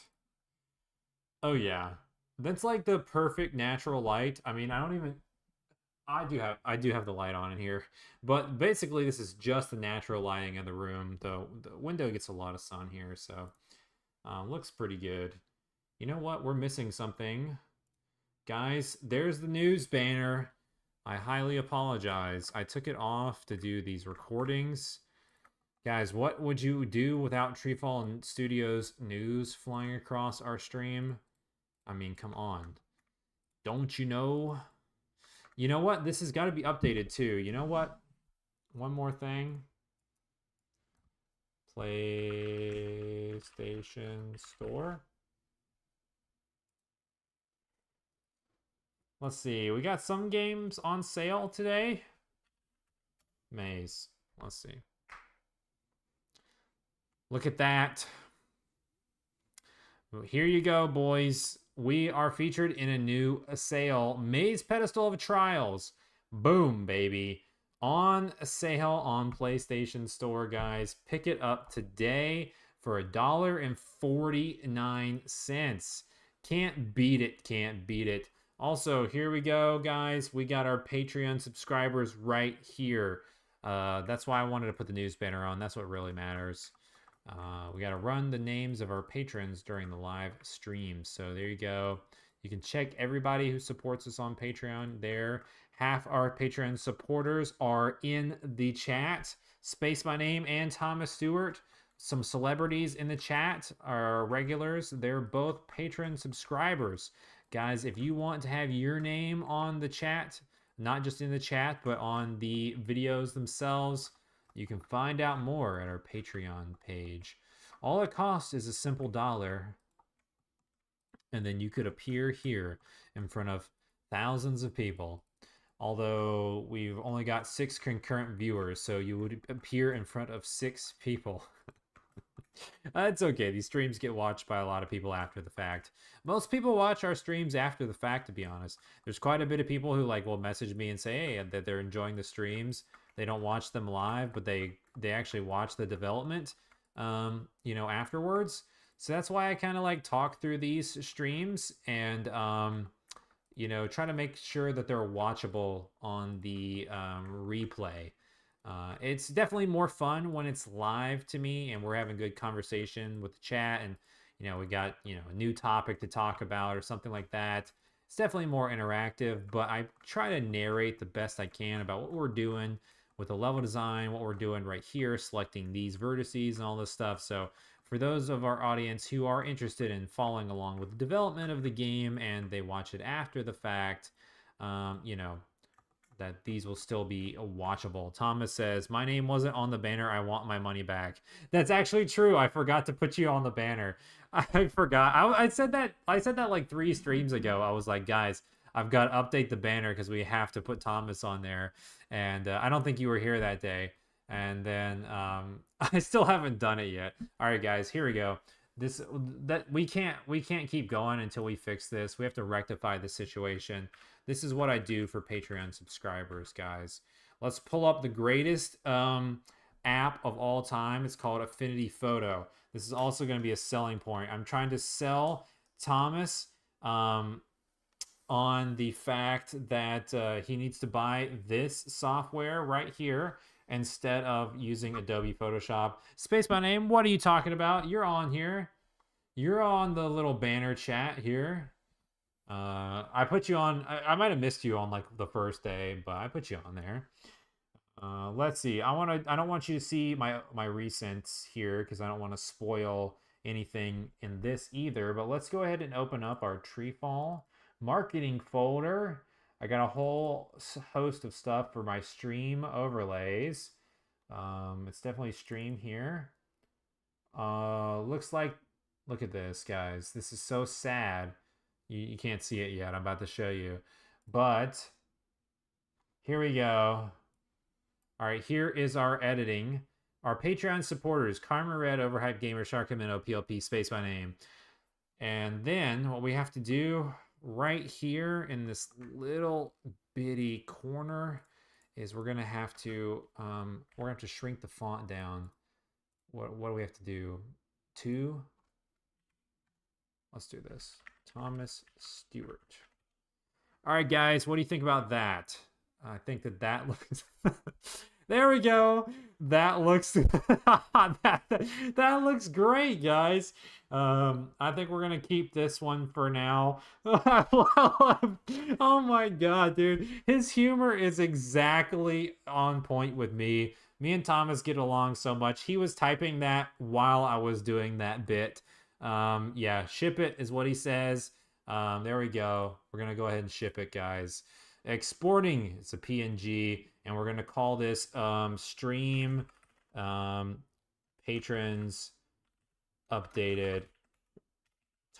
Oh yeah, that's like the perfect natural light. I mean, I don't even. I do have the light on in here, but basically this is just the natural lighting of the room. The window gets a lot of sun here, so looks pretty good. You know what? We're missing something, guys. There's the news banner. I highly apologize. I took it off to do these recordings. Guys, what would you do without TreeFall Studios news flying across our stream? I mean, come on. Don't you know? You know what? This has got to be updated too. You know what? One more thing. PlayStation Store. Let's see. We got some games on sale today. Maze. Let's see. Look at that. Here you go, boys. We are featured in a new sale. Maze Pedestal of Trials. Boom, baby. On sale on PlayStation Store, guys. Pick it up today for $1.49. Can't beat it. Can't beat it. Also, here we go, guys. We got our Patreon subscribers right here. That's why I wanted to put the news banner on. That's what really matters. We got to run the names of our patrons during the live stream. So there you go. You can check everybody who supports us on Patreon there. Half our Patreon supporters are in the chat. Space My Name and Thomas Stewart. Some celebrities in the chat are regulars. They're both patron subscribers. Guys, if you want to have your name on the chat, not just in the chat, but on the videos themselves, you can find out more at our Patreon page. All it costs is a simple $1, and then you could appear here in front of thousands of people. Although we've only got 6 concurrent viewers, so you would appear in front of 6 people. It's okay. These streams get watched by a lot of people after the fact. Most people watch our streams after the fact, to be honest. There's quite a bit of people who will message me and say, hey, that they're enjoying the streams. They don't watch them live, but they actually watch the development, afterwards. So that's why I kind of talk through these streams and, try to make sure that they're watchable on the replay. It's definitely more fun when it's live to me and we're having good conversation with the chat and, we got, a new topic to talk about or something like that. It's definitely more interactive, but I try to narrate the best I can about what we're doing with the level design, what we're doing right here, selecting these vertices and all this stuff. So for those of our audience who are interested in following along with the development of the game and they watch it after the fact, that these will still be watchable. Thomas says, my name wasn't on the banner. I want my money back. That's actually true. I forgot to put you on the banner. I forgot. I said that like 3 streams ago. I was like, guys, I've got to update the banner because we have to put Thomas on there. And I don't think you were here that day. And then I still haven't done it yet. All right, guys, here we go. We can't keep going until we fix this. We have to rectify the situation. This is what I do for Patreon subscribers, guys. Let's pull up the greatest app of all time. It's called Affinity Photo. This is also going to be a selling point. I'm trying to sell Thomas on the fact that he needs to buy this software right here instead of using Adobe Photoshop. Space My Name, what are you talking about? You're on here. You're on the little banner chat here. I put you on. I might have missed you on the first day, but I put you on there. Let's see. I don't want you to see my recents here because I don't want to spoil anything in this either. But let's go ahead and open up our TreeFall marketing folder. I got a whole host of stuff for my stream overlays. It's definitely stream here. Looks like, look at this, guys. This is so sad. You can't see it yet. I'm about to show you. But here we go. All right, here is our editing. Our Patreon supporters, Karma Red, Overhyped Gamer, Sharkamino, PLP, Space by Name. And then what we have to do right here in this little bitty corner is we're gonna have to shrink the font down. What do we have to do? 2. Let's do this. Thomas Stewart. All right, guys, what do you think about that? I think that looks. There we go. That looks that looks great, guys. I think we're gonna keep this one for now. Oh my god, dude, his humor is exactly on point with me. Me and Thomas get along so much. He was typing that while I was doing that bit. Yeah, ship it is what he says. There we go. We're gonna go ahead and ship it, guys. Exporting, it's a PNG, and we're gonna call this stream patrons updated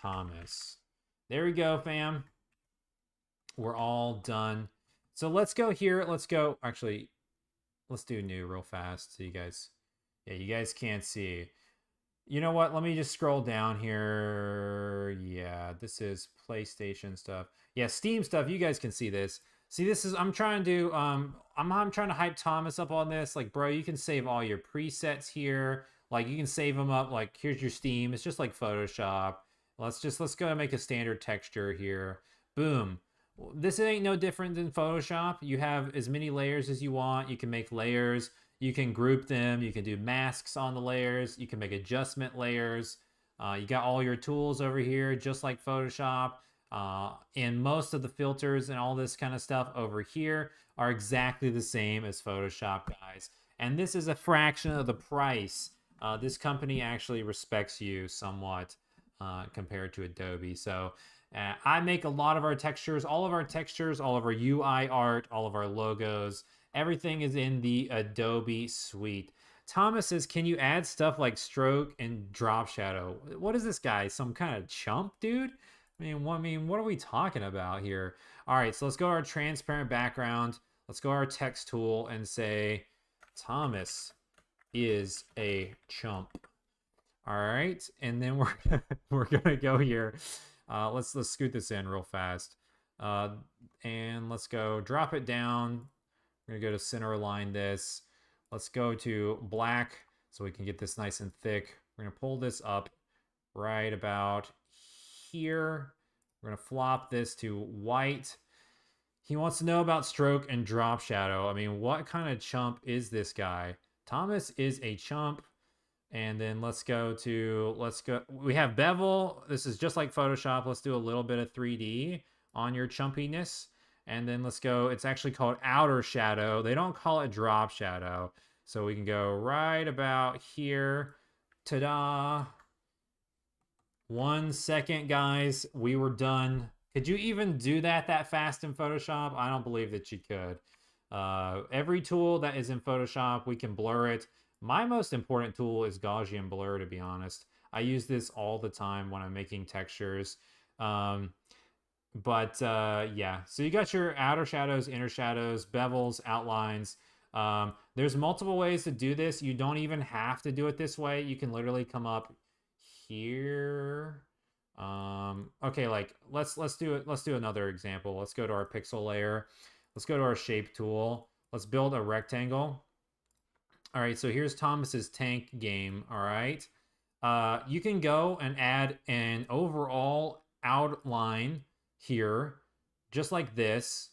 Thomas. There we go, fam. We're all done. So let's go here. Let's go. Actually, let's do new real fast so you guys, yeah, you guys can't see. You know what? Let me just scroll down here. Yeah, this is PlayStation stuff. Yeah, Steam stuff. You guys can see this. See, this is, I'm trying to I'm trying to hype Thomas up on this. Like, bro, you can save all your presets here. Like, you can save them up. Like, here's your Steam. It's just like Photoshop. Let's go and make a standard texture here. Boom. This ain't no different than Photoshop. You have as many layers as you want. You can make layers. You can group them. You can do masks on the layers. You can make adjustment layers. You got all your tools over here, just like Photoshop. And most of the filters and all this kind of stuff over here are exactly the same as Photoshop, guys. And this is a fraction of the price. This company actually respects you somewhat compared to Adobe. So I make a lot of our textures, all of our UI art, all of our logos. Everything is in the Adobe suite. Thomas says, can you add stuff like stroke and drop shadow? What is this guy? Some kind of chump, dude? I mean, what are we talking about here? All right, so let's go to our transparent background. Let's go to our text tool and say, Thomas is a chump. All right, and then we're gonna go here. Let's scoot this in real fast. And let's go drop it down. We're gonna go to center align this. Let's go to black so we can get this nice and thick. We're gonna pull this up right about here. We're gonna flop this to white. He wants to know about stroke and drop shadow. I mean, what kind of chump is this guy? Thomas is a chump. And then let's go, we have bevel. This is just like Photoshop. Let's do a little bit of 3D on your chumpiness. And then let's go, it's actually called outer shadow. They don't call it drop shadow. So we can go right about here. Ta-da. 1 second, guys. We were done. Could you even do that fast in Photoshop? I don't believe that you could. Every tool that is in Photoshop, we can blur it. My most important tool is Gaussian blur, to be honest. I use this all the time when I'm making textures. Yeah, so you got your outer shadows, inner shadows, bevels, outlines. There's multiple ways to do this. You don't even have to do it this way. You can literally come up here. Okay, like let's do it. Let's do another example. Let's go to our pixel layer. Let's go to our shape tool. Let's build a rectangle. All right, so here's Thomas's tank game. All right, you can go and add an overall outline here, just like this.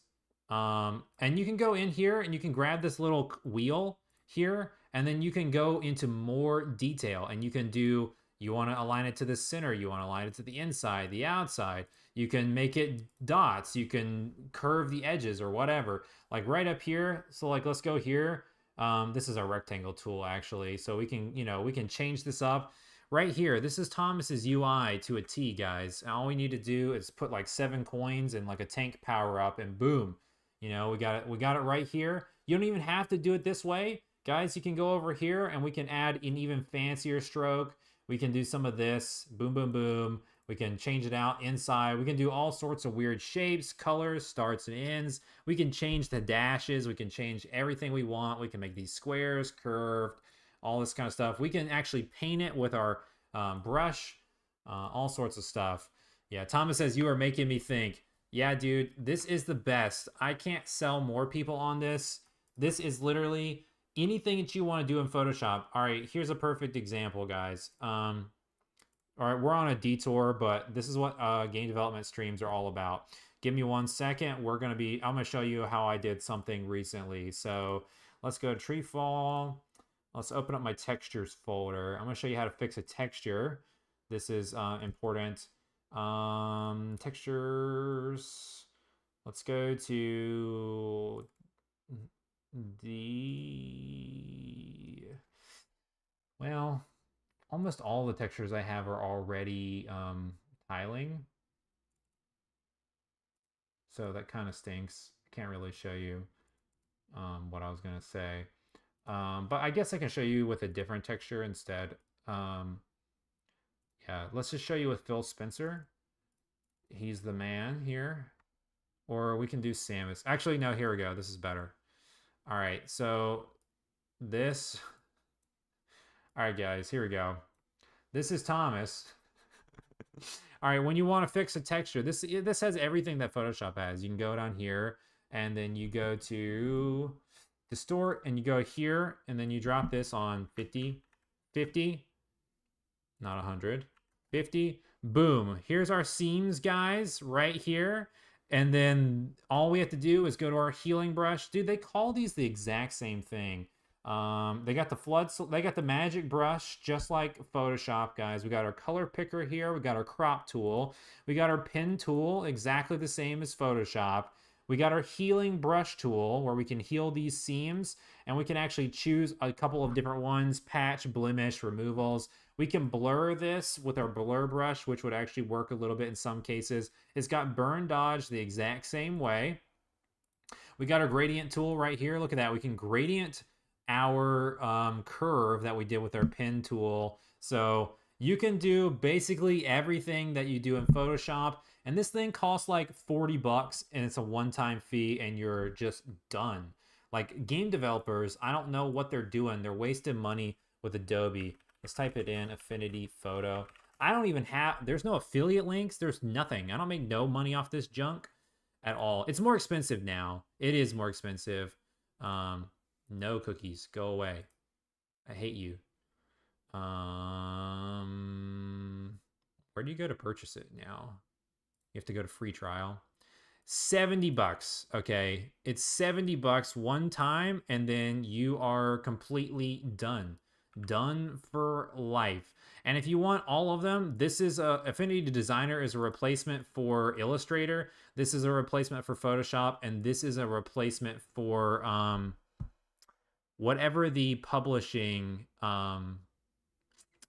And you can go in here and you can grab this little wheel here, and then you can go into more detail, and you can do, you want to align it to the center, you want to align it to the inside, the outside. You can make it dots, you can curve the edges or whatever. Like right up here, so like let's go here. This is our rectangle tool actually, so we can, we can change this up. right here, this is Thomas's UI to a T, guys. And all we need to do is put like 7 coins and like a tank power up, and boom, you know, we got it right here. You don't even have to do it this way, guys. You can go over here and we can add an even fancier stroke. We can do some of this, boom, boom, boom. We can change it out inside. We can do all sorts of weird shapes, colors, starts and ends. We can change the dashes. We can change everything we want. We can make these squares, curved, all this kind of stuff. We can actually paint it with our brush, all sorts of stuff. Yeah, Thomas says, you are making me think. Yeah, dude, this is the best. I can't sell more people on this. This is literally anything that you want to do in Photoshop. All right, here's a perfect example, guys. All right, we're on a detour, but this is what game development streams are all about. Give me 1 second. I'm going to show you how I did something recently. So let's go to TreeFall. Let's open up my textures folder. I'm going to show you how to fix a texture. This is important. Textures. Let's go to well, almost all the textures I have are already tiling. So that kind of stinks. I can't really show you what I was going to say. But I guess I can show you with a different texture instead. Yeah, let's just show you with Phil Spencer. He's the man here. Or we can do Samus. Actually, no, here we go. This is better. All right, so this... All right, guys, here we go. This is Thomas. All right, when you want to fix a texture, this has everything that Photoshop has. You can go down here, and then you go to distort, and you go here, and then you drop this on 50, 50, not 100, 50. Boom. Here's our seams, guys, right here. And then all we have to do is go to our healing brush. Dude, they call these the exact same thing. They got the magic brush, just like Photoshop, guys. We got our color picker here. We got our crop tool. We got our pen tool, exactly the same as Photoshop. We got our healing brush tool where we can heal these seams, and we can actually choose a couple of different ones: patch, blemish, removals. We can blur this with our blur brush, which would actually work a little bit in some cases. It's got burn dodge the exact same way. We got our gradient tool right here. Look at that. We can gradient our curve that we did with our pen tool. So you can do basically everything that you do in Photoshop. And this thing costs like 40 bucks, and it's a one-time fee, and you're just done. Like, game developers, I don't know what they're doing. They're wasting money with Adobe. Let's type it in, Affinity Photo. I don't even have, there's no affiliate links. There's nothing. I don't make no money off this junk at all. It's more expensive now. It is more expensive. No cookies. Go away. I hate you. Where do you go to purchase it now? You have to go to free trial. 70 bucks. Okay. It's 70 bucks one time, and then you are completely done. Done for life. And if you want all of them, this is Affinity Designer is a replacement for Illustrator. This is a replacement for Photoshop, and this is a replacement for whatever the publishing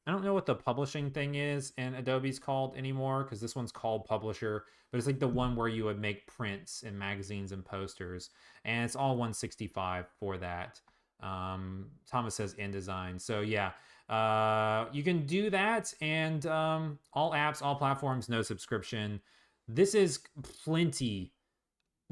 I don't know what the publishing thing is in Adobe's called anymore, because this one's called Publisher, but it's like the one where you would make prints and magazines and posters, and it's all 165 for that. Thomas says InDesign. So yeah, you can do that, and all apps, all platforms, no subscription. This is plenty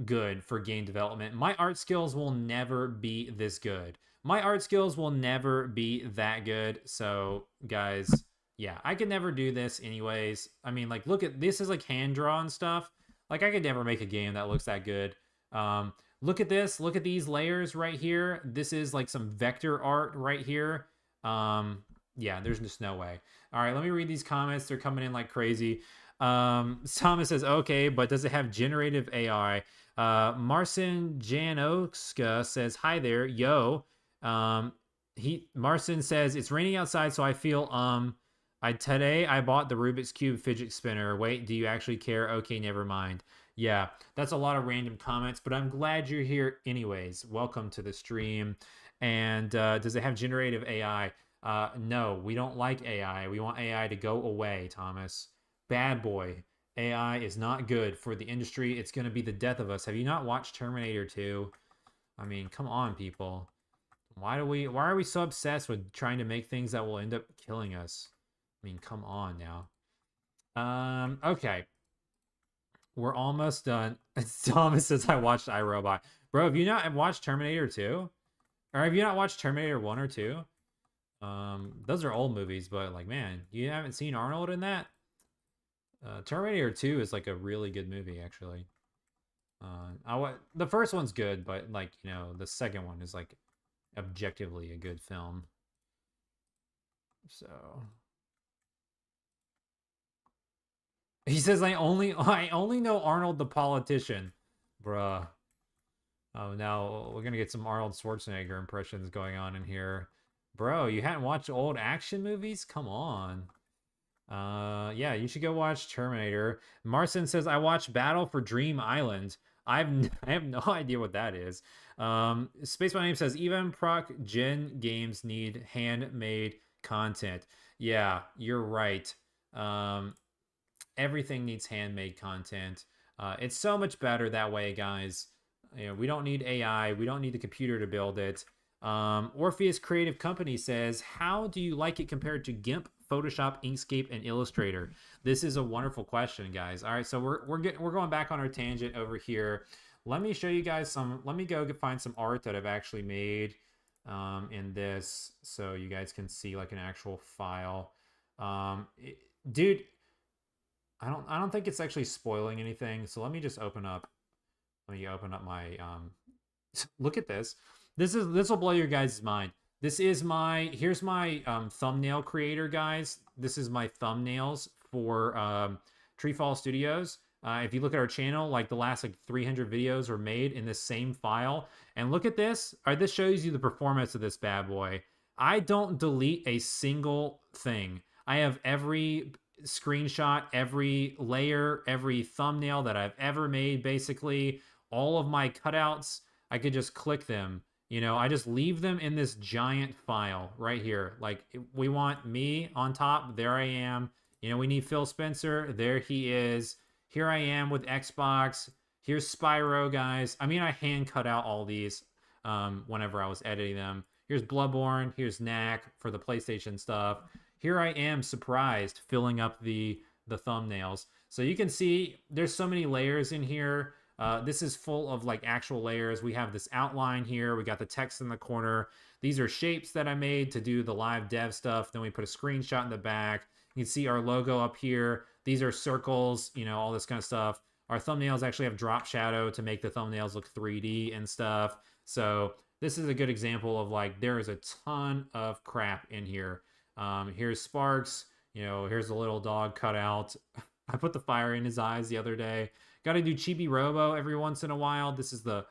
good for game development. My art skills will never be this good. My art skills will never be that good. So guys, yeah, I could never do this anyways. I mean, like, look at this, is like hand drawn stuff. Like, I could never make a game that looks that good. Look at this. Look at these layers right here. This is like some vector art right here. Yeah, there's just no way. All right, let me read these comments. They're coming in like crazy. Thomas says, okay, but does it have generative AI? Marcin Janowska says, hi there, yo. Marcin says, it's raining outside, so I feel, today I bought the Rubik's Cube fidget spinner. Wait, do you actually care? Okay, never mind. Yeah, that's a lot of random comments, but I'm glad you're here anyways. Welcome to the stream. And does it have generative AI? No, we don't like AI. We want AI to go away, Thomas. Bad boy. AI is not good for the industry. It's going to be the death of us. Have you not watched Terminator 2? I mean, come on, people. Why are we so obsessed with trying to make things that will end up killing us? I mean, come on now. Okay. We're almost done. Thomas says I watched iRobot. Bro, have you not watched Terminator 2? Or have you not watched Terminator 1 or 2? Those are old movies, but like, man, you haven't seen Arnold in that? Terminator 2 is like a really good movie, actually. The first one's good, but like, the second one is like objectively a good film. So he says I only know Arnold the politician. Bruh. Oh, now we're gonna get some Arnold Schwarzenegger impressions going on in here. Bro, you hadn't watched old action movies? Come on. Yeah, you should go watch Terminator. Marcin says I watched Battle for Dream Island. I have no idea what that is. Space My Name says even proc gen games need handmade content. Yeah, you're right. Um, Everything needs handmade content. It's so much better that way, guys. We don't need AI. We don't need the computer to build it. Orpheus Creative Company says, how do you like it compared to GIMP, Photoshop, Inkscape, and Illustrator? This is a wonderful question, guys. All right, so we're going back on our tangent over here. Let me show you guys some. Let me go find some art that I've actually made in this, so you guys can see like an actual file. Dude, I don't think it's actually spoiling anything. So let me just open up. Let me open up my look at this. This will blow your guys' mind. Here's my thumbnail creator, guys. This is my thumbnails for TreeFall Studios. If you look at our channel, like the last like 300 videos were made in this same file. And look at this. All right, this shows you the performance of this bad boy. I don't delete a single thing. I have every screenshot, every layer, every thumbnail that I've ever made, basically all of my cutouts. I could just click them. I just leave them in this giant file right here. Like, we want me on top. There I am. We need Phil Spencer. There he is. Here I am with Xbox. Here's Spyro, guys. I mean, I hand cut out all these whenever I was editing them. Here's Bloodborne. Here's Knack for the PlayStation stuff. Here I am, surprised, filling up the thumbnails. So you can see there's so many layers in here. This is full of like actual layers. We have this outline here. We got the text in the corner. These are shapes that I made to do the live dev stuff. Then we put a screenshot in the back. You can see our logo up here. These are circles, all this kind of stuff. Our thumbnails actually have drop shadow to make the thumbnails look 3D and stuff. So this is a good example of like, there is a ton of crap in here. Here's Sparks. Here's a little dog cut out. I put the fire in his eyes the other day. Got to do Chibi Robo every once in a while. This is the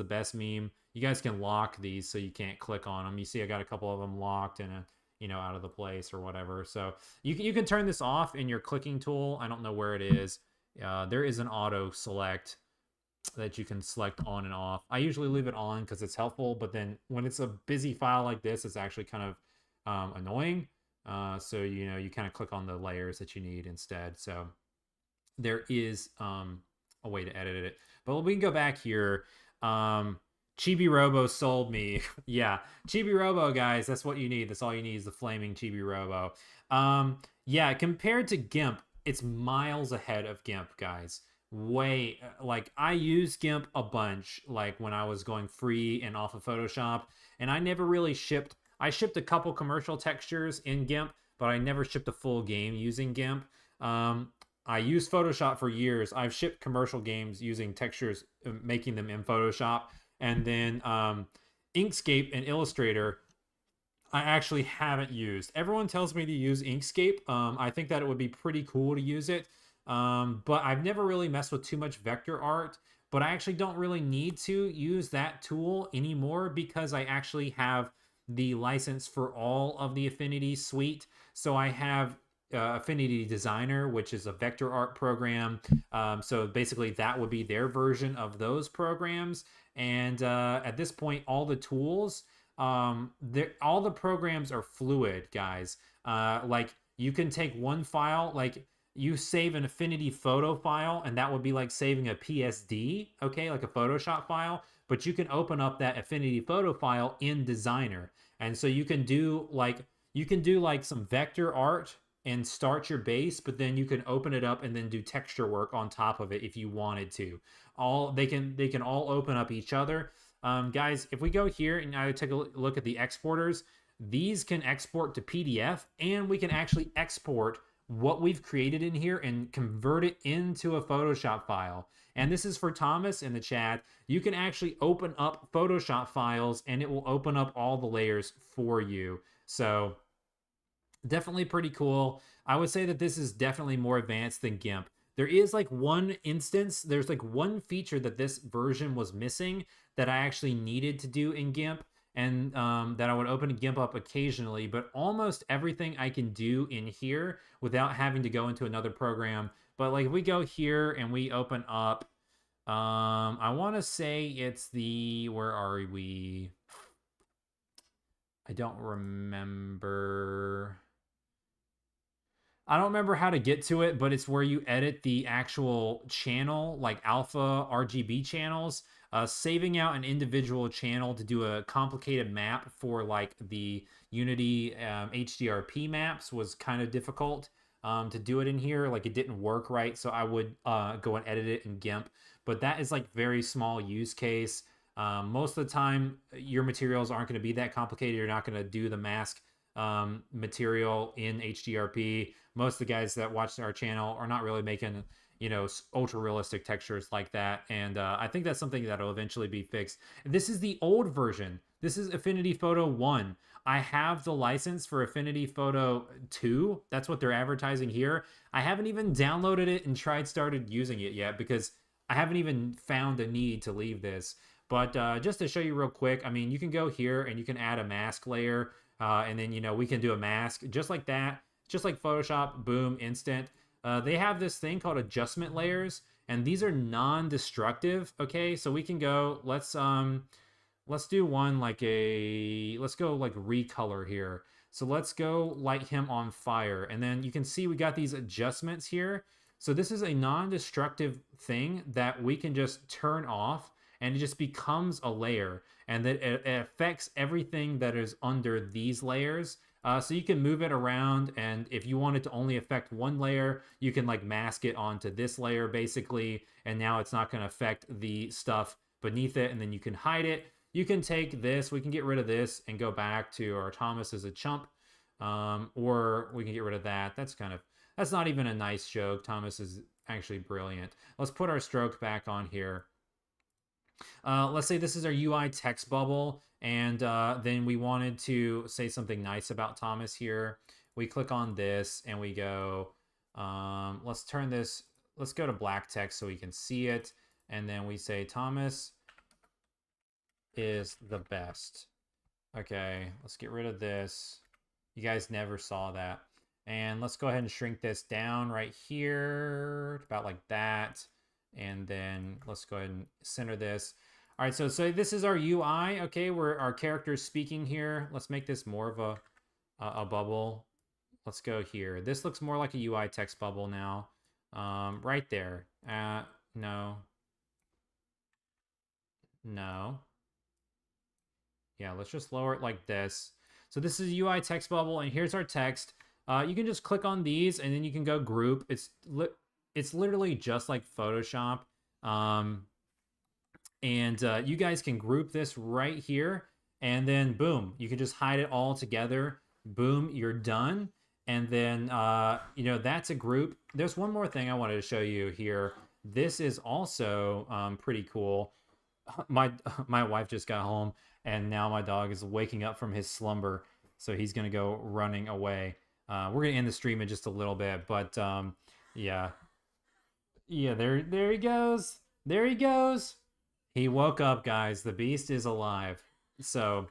best meme. You guys can lock these so you can't click on them. You see I got a couple of them locked and out of the place or whatever. So you can turn this off in your clicking tool. I don't know where it is. There is an auto select that you can select on and off. I usually leave it on because it's helpful, but then when it's a busy file like this, it's actually kind of annoying. So you kind of click on the layers that you need instead. So there is a way to edit it, but we can go back here. Chibi Robo sold me. Yeah, Chibi Robo, guys, that's what you need. That's all you need is the flaming Chibi Robo. Yeah, compared to GIMP, it's miles ahead of GIMP, guys. Way, like, I use GIMP a bunch, like when I was going free and off of Photoshop, and I never really shipped. I shipped a couple commercial textures in GIMP, but I never shipped a full game using GIMP. I used Photoshop for years. I've shipped commercial games using textures, making them in Photoshop. And then Inkscape and Illustrator, I actually haven't used. Everyone tells me to use Inkscape. I think that it would be pretty cool to use it. But I've never really messed with too much vector art. But I actually don't really need to use that tool anymore because I actually have the license for all of the Affinity suite. So I have Affinity Designer, which is a vector art program. So basically that would be their version of those programs. And at this point, all the tools all the programs are fluid, guys. Like you can take one file, like you save an Affinity photo file, and that would be like saving a PSD, okay, like a Photoshop file. But you can open up that Affinity photo file in Designer, and so you can do like some vector art and start your base, but then you can open it up and then do texture work on top of it if you wanted to. All they can all open up each other. Guys, if we go here and I take a look at the exporters, these can export to PDF, and we can actually export what we've created in here and convert it into a Photoshop file. And this is for Thomas in the chat. You can actually open up Photoshop files and it will open up all the layers for you. So definitely pretty cool. I would say that this is definitely more advanced than GIMP. There is like one instance, there's like one feature that this version was missing that I actually needed to do in GIMP, and that I would open GIMP up occasionally, but almost everything I can do in here without having to go into another program. But like if we go here and we open up, I want to say it's the, where are we? I don't remember. I don't remember how to get to it, but it's where you edit the actual channel, like alpha RGB channels. Saving out an individual channel to do a complicated map for like the Unity HDRP maps was kind of difficult to do it in here. Like it didn't work right, so I would go and edit it in GIMP. But that is like very small use case. Most of the time, your materials aren't going to be that complicated. You're not going to do the mask material in HDRP. Most of the guys that watch our channel are not really making, you know, ultra realistic textures like that, and I think that's something that'll eventually be fixed. This is the old version. This is Affinity Photo 1. I have the license for Affinity Photo 2. That's what they're advertising here. I haven't even downloaded it and started using it yet because I haven't even found a need to leave this. But just to show you real quick, I mean, you can go here and you can add a mask layer, and then, you know, we can do a mask just like that, just like Photoshop, boom, instant. They have this thing called adjustment layers, and these are non-destructive. Okay, so we can go. Let's do one like let's go like recolor here. So let's go light him on fire, and then you can see we got these adjustments here. So this is a non-destructive thing that we can just turn off, and it just becomes a layer, and that it affects everything that is under these layers. So you can move it around, and if you want it to only affect one layer, you can like mask it onto this layer basically, and now it's not going to affect the stuff beneath it, and then you can hide it. You can take this, we can get rid of this and go back to our Thomas as a chump, or we can get rid of that. That's not even a nice joke. Thomas is actually brilliant. Let's put our stroke back on here. Let's say this is our UI text bubble, and then we wanted to say something nice about Thomas here. We click on this and we go, let's turn this, let's go to black text so we can see it. And then we say Thomas is the best. Okay, let's get rid of this. You guys never saw that. And let's go ahead and shrink this down right here, about like that. And then let's go ahead and center this. All right, so this is our UI, okay, where our character is speaking here. Let's make this more of a bubble. Let's go here. This looks more like a UI text bubble now. Right there. No. No. Yeah, let's just lower it like this. So this is a UI text bubble, and here's our text. You can just click on these, and then you can go group. It's literally just like Photoshop. And you guys can group this right here, and then boom, you can just hide it all together. Boom, you're done. And then, you know, that's a group. There's one more thing I wanted to show you here. This is also pretty cool. My wife just got home, and now my dog is waking up from his slumber, so he's gonna go running away. We're gonna end the stream in just a little bit, but yeah, there he goes. There he goes. He woke up, guys. The beast is alive. So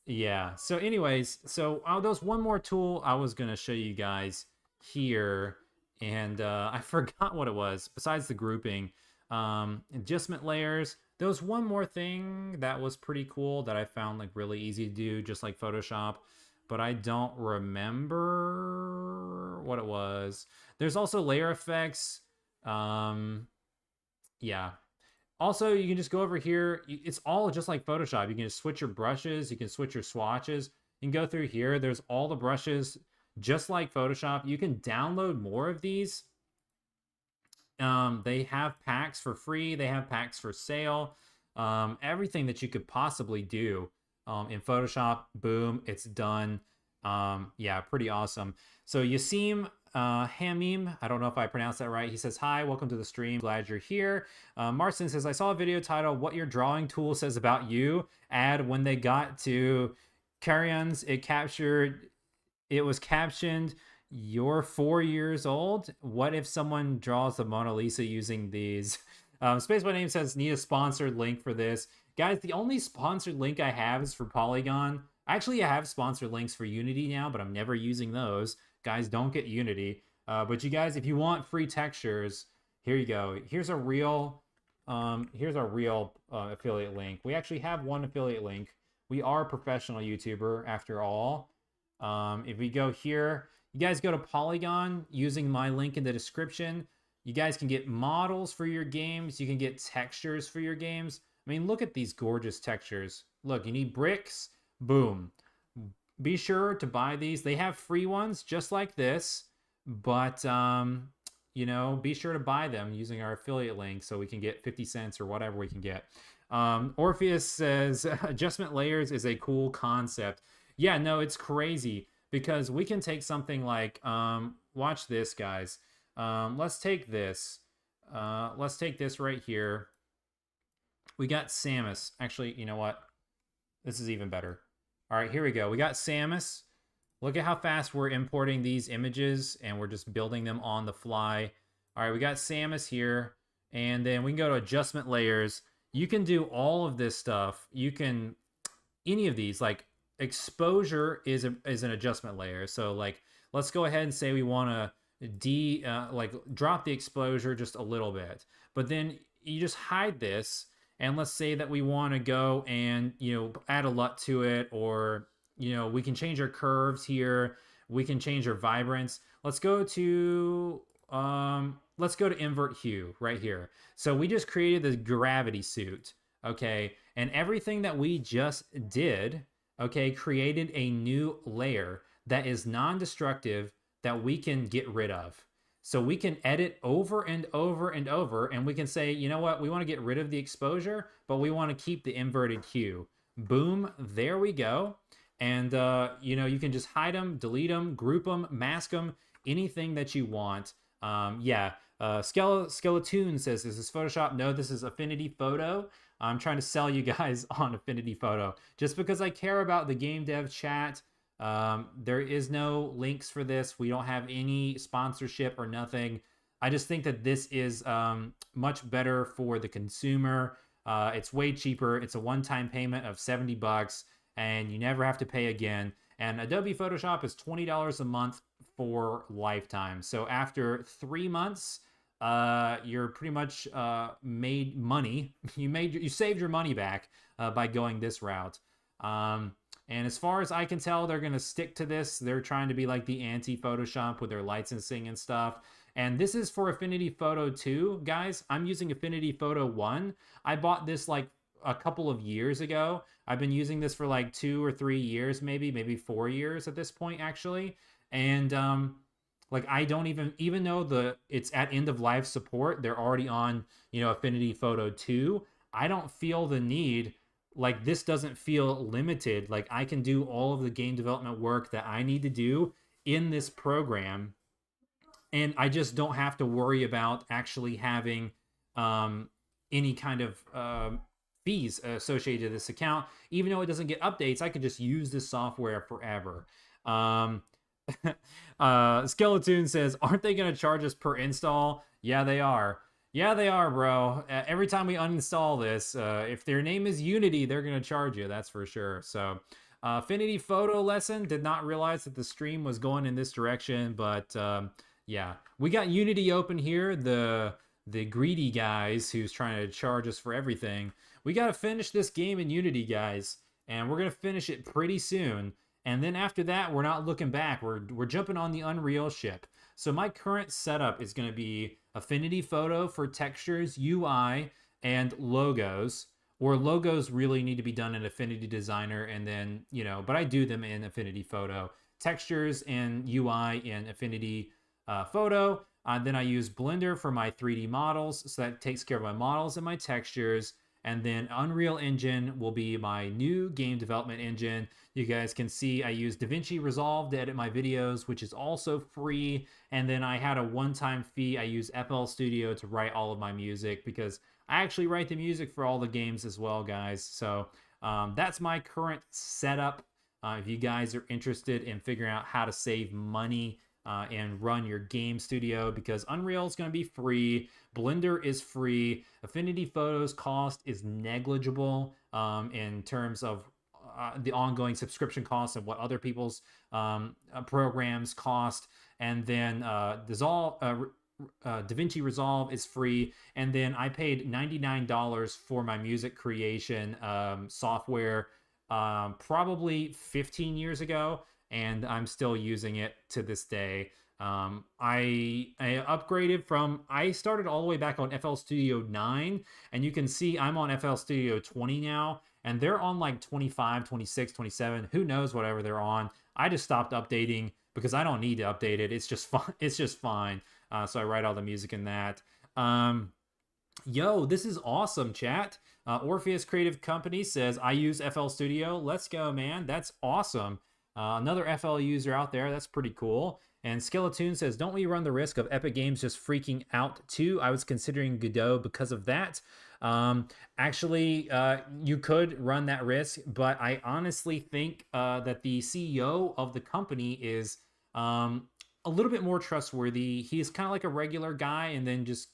yeah. So anyways, so there's one more tool I was gonna show you guys here, and I forgot what it was. Besides the grouping, adjustment layers. There was one more thing that was pretty cool that I found like really easy to do, just like Photoshop, but I don't remember what it was. There's also layer effects. Um, yeah. Also, you can just go over here. It's all just like Photoshop. You can just switch your brushes. You can switch your swatches. You can go through here. There's all the brushes, just like Photoshop. You can download more of these. They have packs for free. They have packs for sale. Everything that you could possibly do in Photoshop, boom, it's done. Yeah, pretty awesome. So Yasim Hamim, I don't know if I pronounced that right. He says, hi, welcome to the stream. Glad you're here. Marston says, I saw a video titled What Your Drawing Tool Says About You. Ad when they got to Carrions, it was captioned, you're 4 years old. What if someone draws the Mona Lisa using these? Space by Name says, need a sponsored link for this. Guys, the only sponsored link I have is for Polygon. Actually, I have sponsored links for Unity now, but I'm never using those. Guys, don't get Unity. But you guys, if you want free textures, here you go. Here's a real affiliate link. We actually have one affiliate link. We are a professional YouTuber after all. If we go here, you guys go to Polygon using my link in the description. You guys can get models for your games. You can get textures for your games. I mean, look at these gorgeous textures. Look, you need bricks. Boom. Be sure to buy these. They have free ones just like this, but you know, be sure to buy them using our affiliate link so we can get 50 cents or whatever we can get. Orpheus says adjustment layers is a cool concept. Yeah, no, it's crazy because we can take something like watch this, guys. Let's take this. Let's take this right here. We got Samus. Actually, you know what? This is even better. All right, here we go. We got Samus. Look at how fast we're importing these images and we're just building them on the fly. All right, we got Samus here. And then we can go to adjustment layers. You can do all of this stuff. You can, any of these, like exposure is an adjustment layer. So like, let's go ahead and say we want to like drop the exposure just a little bit. But then you just hide this. And let's say that we want to go and, you know, add a LUT to it, or, you know, we can change our curves here. We can change our vibrance. Let's go to invert hue right here. So we just created the gravity suit, okay? And everything that we just did, okay, created a new layer that is non-destructive that we can get rid of. So we can edit over and over and over, and we can say, you know what, we want to get rid of the exposure, but we want to keep the inverted hue. Boom, there we go. And, you know, you can just hide them, delete them, group them, mask them, anything that you want. Yeah, Skeletoon says, is this Photoshop? No, this is Affinity Photo. I'm trying to sell you guys on Affinity Photo. Just because I care about the game dev chat, there is no links for this. We don't have any sponsorship or nothing. I just think that this is much better for the consumer. It's way cheaper. It's a one-time payment of $70 and you never have to pay again. And Adobe Photoshop is $20 a month for lifetime. So after 3 months, you're pretty much made money. You saved your money back by going this route. And as far as I can tell, they're going to stick to this. They're trying to be like the anti-Photoshop with their licensing and stuff. And this is for Affinity Photo 2, guys. I'm using Affinity Photo 1. I bought this like a couple of years ago. I've been using this for like 2 or 3 years, maybe 4 years at this point, actually. And like I don't even though it's at end of life support, they're already on, you know, Affinity Photo 2. I don't feel the need. Like, this doesn't feel limited. Like, I can do all of the game development work that I need to do in this program, and I just don't have to worry about actually having any kind of fees associated to this account. Even though it doesn't get updates, I can just use this software forever. Skeletoon says, aren't they going to charge us per install? Yeah, they are. Yeah, they are, bro. Every time we uninstall this, if their name is Unity, they're going to charge you. That's for sure. So, Affinity Photo lesson. Did not realize that the stream was going in this direction, but yeah. We got Unity open here. The greedy guys who's trying to charge us for everything. we got to finish this game in Unity, guys, and we're gonna finish it pretty soon. And then after that, we're not looking back. We're jumping on the Unreal ship. So my current setup is going to be Affinity Photo for textures, UI, and logos. Or logos really need to be done in Affinity Designer, and then but I do them in Affinity Photo. Textures and UI in Affinity Photo. Then I use Blender for my 3D models, so that takes care of my models and my textures. And then Unreal Engine will be my new game development engine. You guys can see I use DaVinci Resolve to edit my videos, which is also free. And then I had a one-time fee. I use FL Studio to write all of my music because I actually write the music for all the games as well, guys. So that's my current setup. If you guys are interested in figuring out how to save money and run your game studio, because Unreal is going to be free, Blender is free, Affinity Photo's cost is negligible in terms of the ongoing subscription costs and what other people's programs cost. And then DaVinci Resolve is free, and then I paid $99 for my music creation software probably 15 years ago, and I'm still using it to this day. I upgraded from, I started all the way back on FL Studio 9, and you can see I'm on FL Studio 20 now, and they're on like 25, 26, 27, who knows, whatever they're on. I just stopped updating because I don't need to update it. It's just fun. It's just fine. So I write all the music in that. Yo, this is awesome, chat. Orpheus Creative Company says, I use FL Studio. Let's go, man. That's awesome. Another FL user out there. That's pretty cool. And Skeletoon says, don't we run the risk of Epic Games just freaking out too? I was considering Godot because of that. Actually, you could run that risk, but I honestly think that the CEO of the company is a little bit more trustworthy. He's kind of like a regular guy, and then just,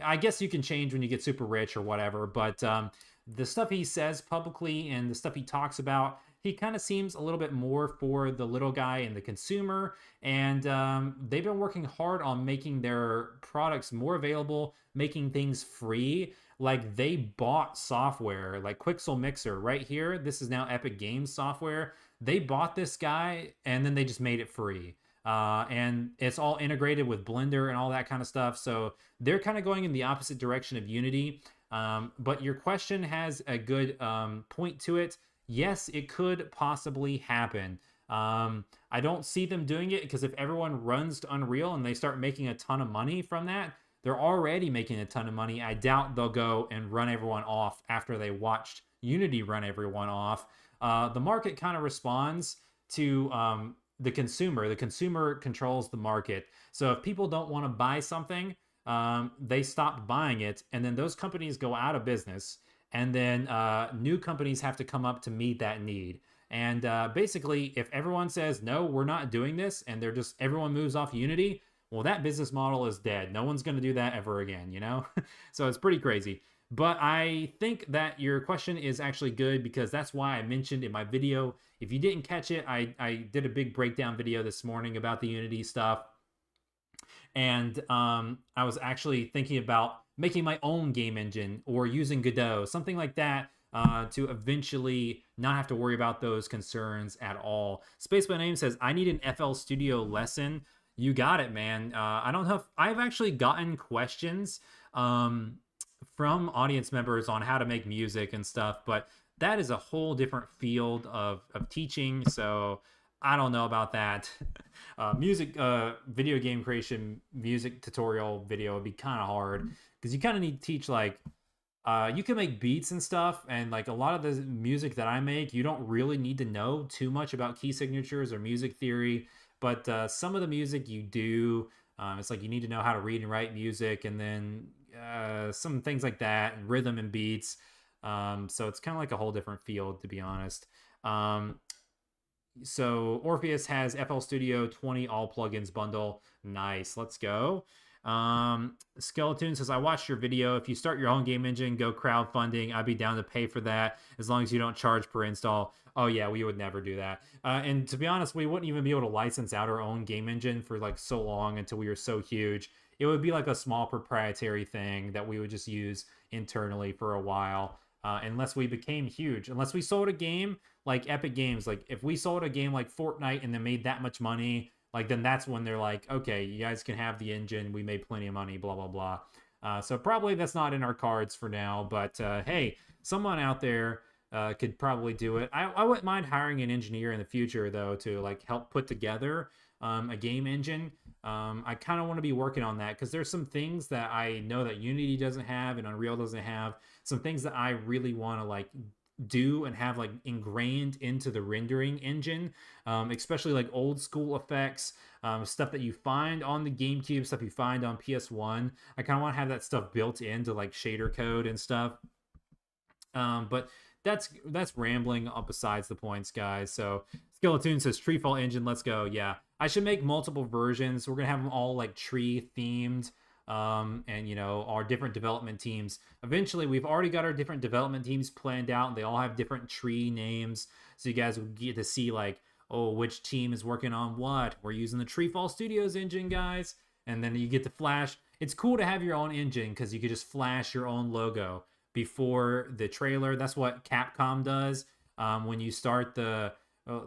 I guess you can change when you get super rich or whatever, but the stuff he says publicly and the stuff he talks about, he kind of seems a little bit more for the little guy and the consumer. And they've been working hard on making their products more available, making things free. Like they bought software like Quixel Mixer right here. This is now Epic Games software. They bought this guy and then they just made it free. And it's all integrated with Blender and all that kind of stuff. So they're kind of going in the opposite direction of Unity. But your question has a good point to it. Yes, it could possibly happen. I don't see them doing it because if everyone runs to Unreal and they start making a ton of money from that, they're already making a ton of money. I doubt they'll go and run everyone off after they watched Unity run everyone off. The market kind of responds to the consumer. The consumer controls the market. So if people don't want to buy something, they stop buying it, and then those companies go out of business, and then new companies have to come up to meet that need. And basically, if everyone says, no, we're not doing this, and everyone moves off Unity, well, that business model is dead. No one's going to do that ever again, So it's pretty crazy. But I think that your question is actually good because that's why I mentioned in my video. If you didn't catch it, I did a big breakdown video this morning about the Unity stuff. And I was actually thinking about making my own game engine or using Godot, something like that, to eventually not have to worry about those concerns at all. Space by Name says, I need an FL Studio lesson. You got it, man. I don't know if I've actually gotten questions from audience members on how to make music and stuff, but that is a whole different field of teaching. So I don't know about that. Video game creation, music tutorial video would be kind of hard because you kind of need to teach, like, you can make beats and stuff, and like a lot of the music that I make, you don't really need to know too much about key signatures or music theory, but some of the music you do. It's like you need to know how to read and write music, and then some things like that, and rhythm and beats. So it's kind of like a whole different field, to be honest. So Orpheus has FL Studio 20 all plugins bundle. Nice, let's go. Skeleton says, I watched your video. If you start your own game engine, go crowdfunding. I'd be down to pay for that as long as you don't charge per install. Oh yeah, we would never do that. And to be honest, we wouldn't even be able to license out our own game engine for like so long until we were so huge. it would be like a small proprietary thing that we would just use internally for a while, unless we became huge. Unless we sold a game like Epic Games, like if we sold a game like Fortnite and then made that much money, like then that's when they're like, okay, you guys can have the engine. We made plenty of money, blah blah blah. So probably that's not in our cards for now. But hey, someone out there could probably do it. I wouldn't mind hiring an engineer in the future though to like help put together a game engine. I kind of want to be working on that because there's some things that I know that Unity doesn't have and Unreal doesn't have. Some things that I really want to like do and have like ingrained into the rendering engine, especially like old school effects, stuff that you find on the GameCube, stuff you find on PS1. I kind of want to have that stuff built into like shader code and stuff. But that's rambling up besides the points, guys. So Skeleton says TreeFall engine, let's go. Yeah, I should make multiple versions. We're gonna have them all like tree themed, and you know, our different development teams. Eventually, we've already got our different development teams planned out, and they all have different tree names. So you guys will get to see like, oh, which team is working on what. We're using the TreeFall Studios engine, guys, and then you get to flash. It's cool to have your own engine because you could just flash your own logo before the trailer. That's what Capcom does. When you start the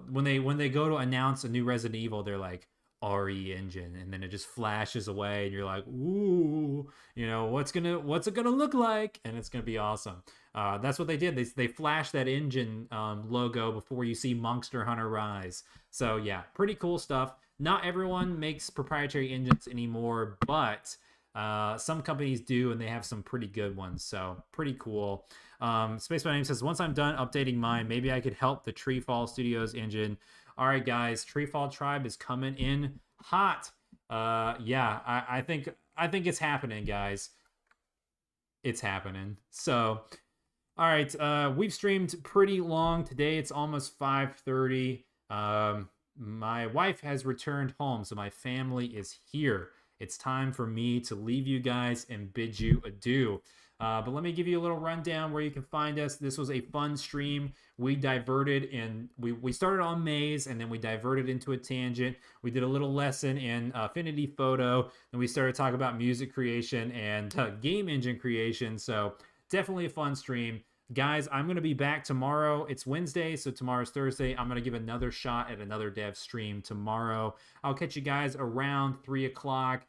when they go to announce a new Resident Evil, they're like RE engine, and then it just flashes away, and you're like, ooh, you know what's it gonna look like, and it's gonna be awesome. That's what they did. They flashed that engine logo before you see Monster Hunter Rise. So yeah, pretty cool stuff. Not everyone makes proprietary engines anymore, but some companies do, and they have some pretty good ones. So pretty cool. Space My Name says, once I'm done updating mine, maybe I could help the TreeFall Studios engine. All right, guys, TreeFall Tribe is coming in hot. Yeah, I think it's happening, guys. It's happening. So, all right, we've streamed pretty long today. It's almost 5:30. My wife has returned home, so my family is here. It's time for me to leave you guys and bid you adieu. But let me give you a little rundown where you can find us. This was a fun stream. We diverted and we started on Maze, and then we diverted into a tangent. We did a little lesson in Affinity Photo, and we started talking about music creation and game engine creation. So definitely a fun stream. Guys, I'm going to be back tomorrow. It's Wednesday, so tomorrow's Thursday. I'm going to give another shot at another dev stream tomorrow. I'll catch you guys around 3 o'clock.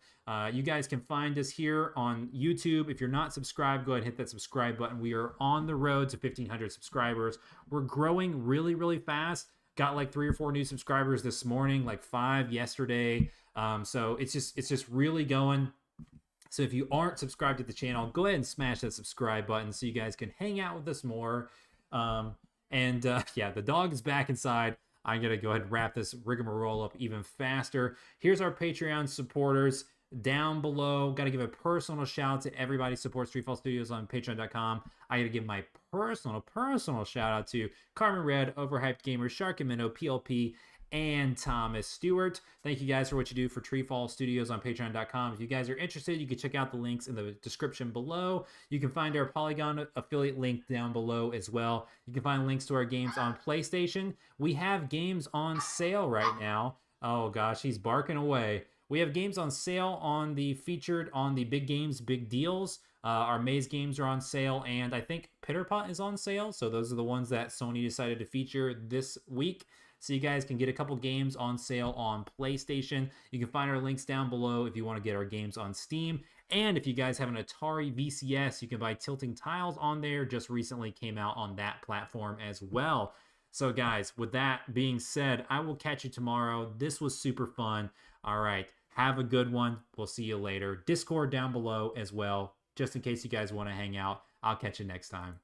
You guys can find us here on YouTube. If you're not subscribed, go ahead and hit that subscribe button. We are on the road to 1,500 subscribers. We're growing really, really fast. Got like 3 or 4 new subscribers this morning, like 5 yesterday. So it's just really going. So if you aren't subscribed to the channel, go ahead and smash that subscribe button so you guys can hang out with us more. Yeah, the dog is back inside. I'm going to go ahead and wrap this rigmarole up even faster. Here's our Patreon supporters down below. Got to give a personal shout out to everybody who supports TreeFall Studios on patreon.com. I got to give my personal shout out to Carmen Red, Overhyped Gamer, Shark and Minnow, PLP, and Thomas Stewart. Thank you guys for what you do for TreeFall Studios on patreon.com. If you guys are interested, you can check out the links in the description below. You can find our Polygon affiliate link down below as well. You can find links to our games on PlayStation. We have games on sale right now. Oh gosh, he's barking away. We have games on sale on the featured on the Big Games, Big Deals. Our Maze games are on sale, and I think Pitterpot is on sale. So those are the ones that Sony decided to feature this week. So you guys can get a couple games on sale on PlayStation. You can find our links down below if you want to get our games on Steam. And if you guys have an Atari VCS, you can buy Tilting Tiles on there. Just recently came out on that platform as well. So guys, with that being said, I will catch you tomorrow. This was super fun. All right, have a good one. We'll see you later. Discord down below as well, just in case you guys want to hang out. I'll catch you next time.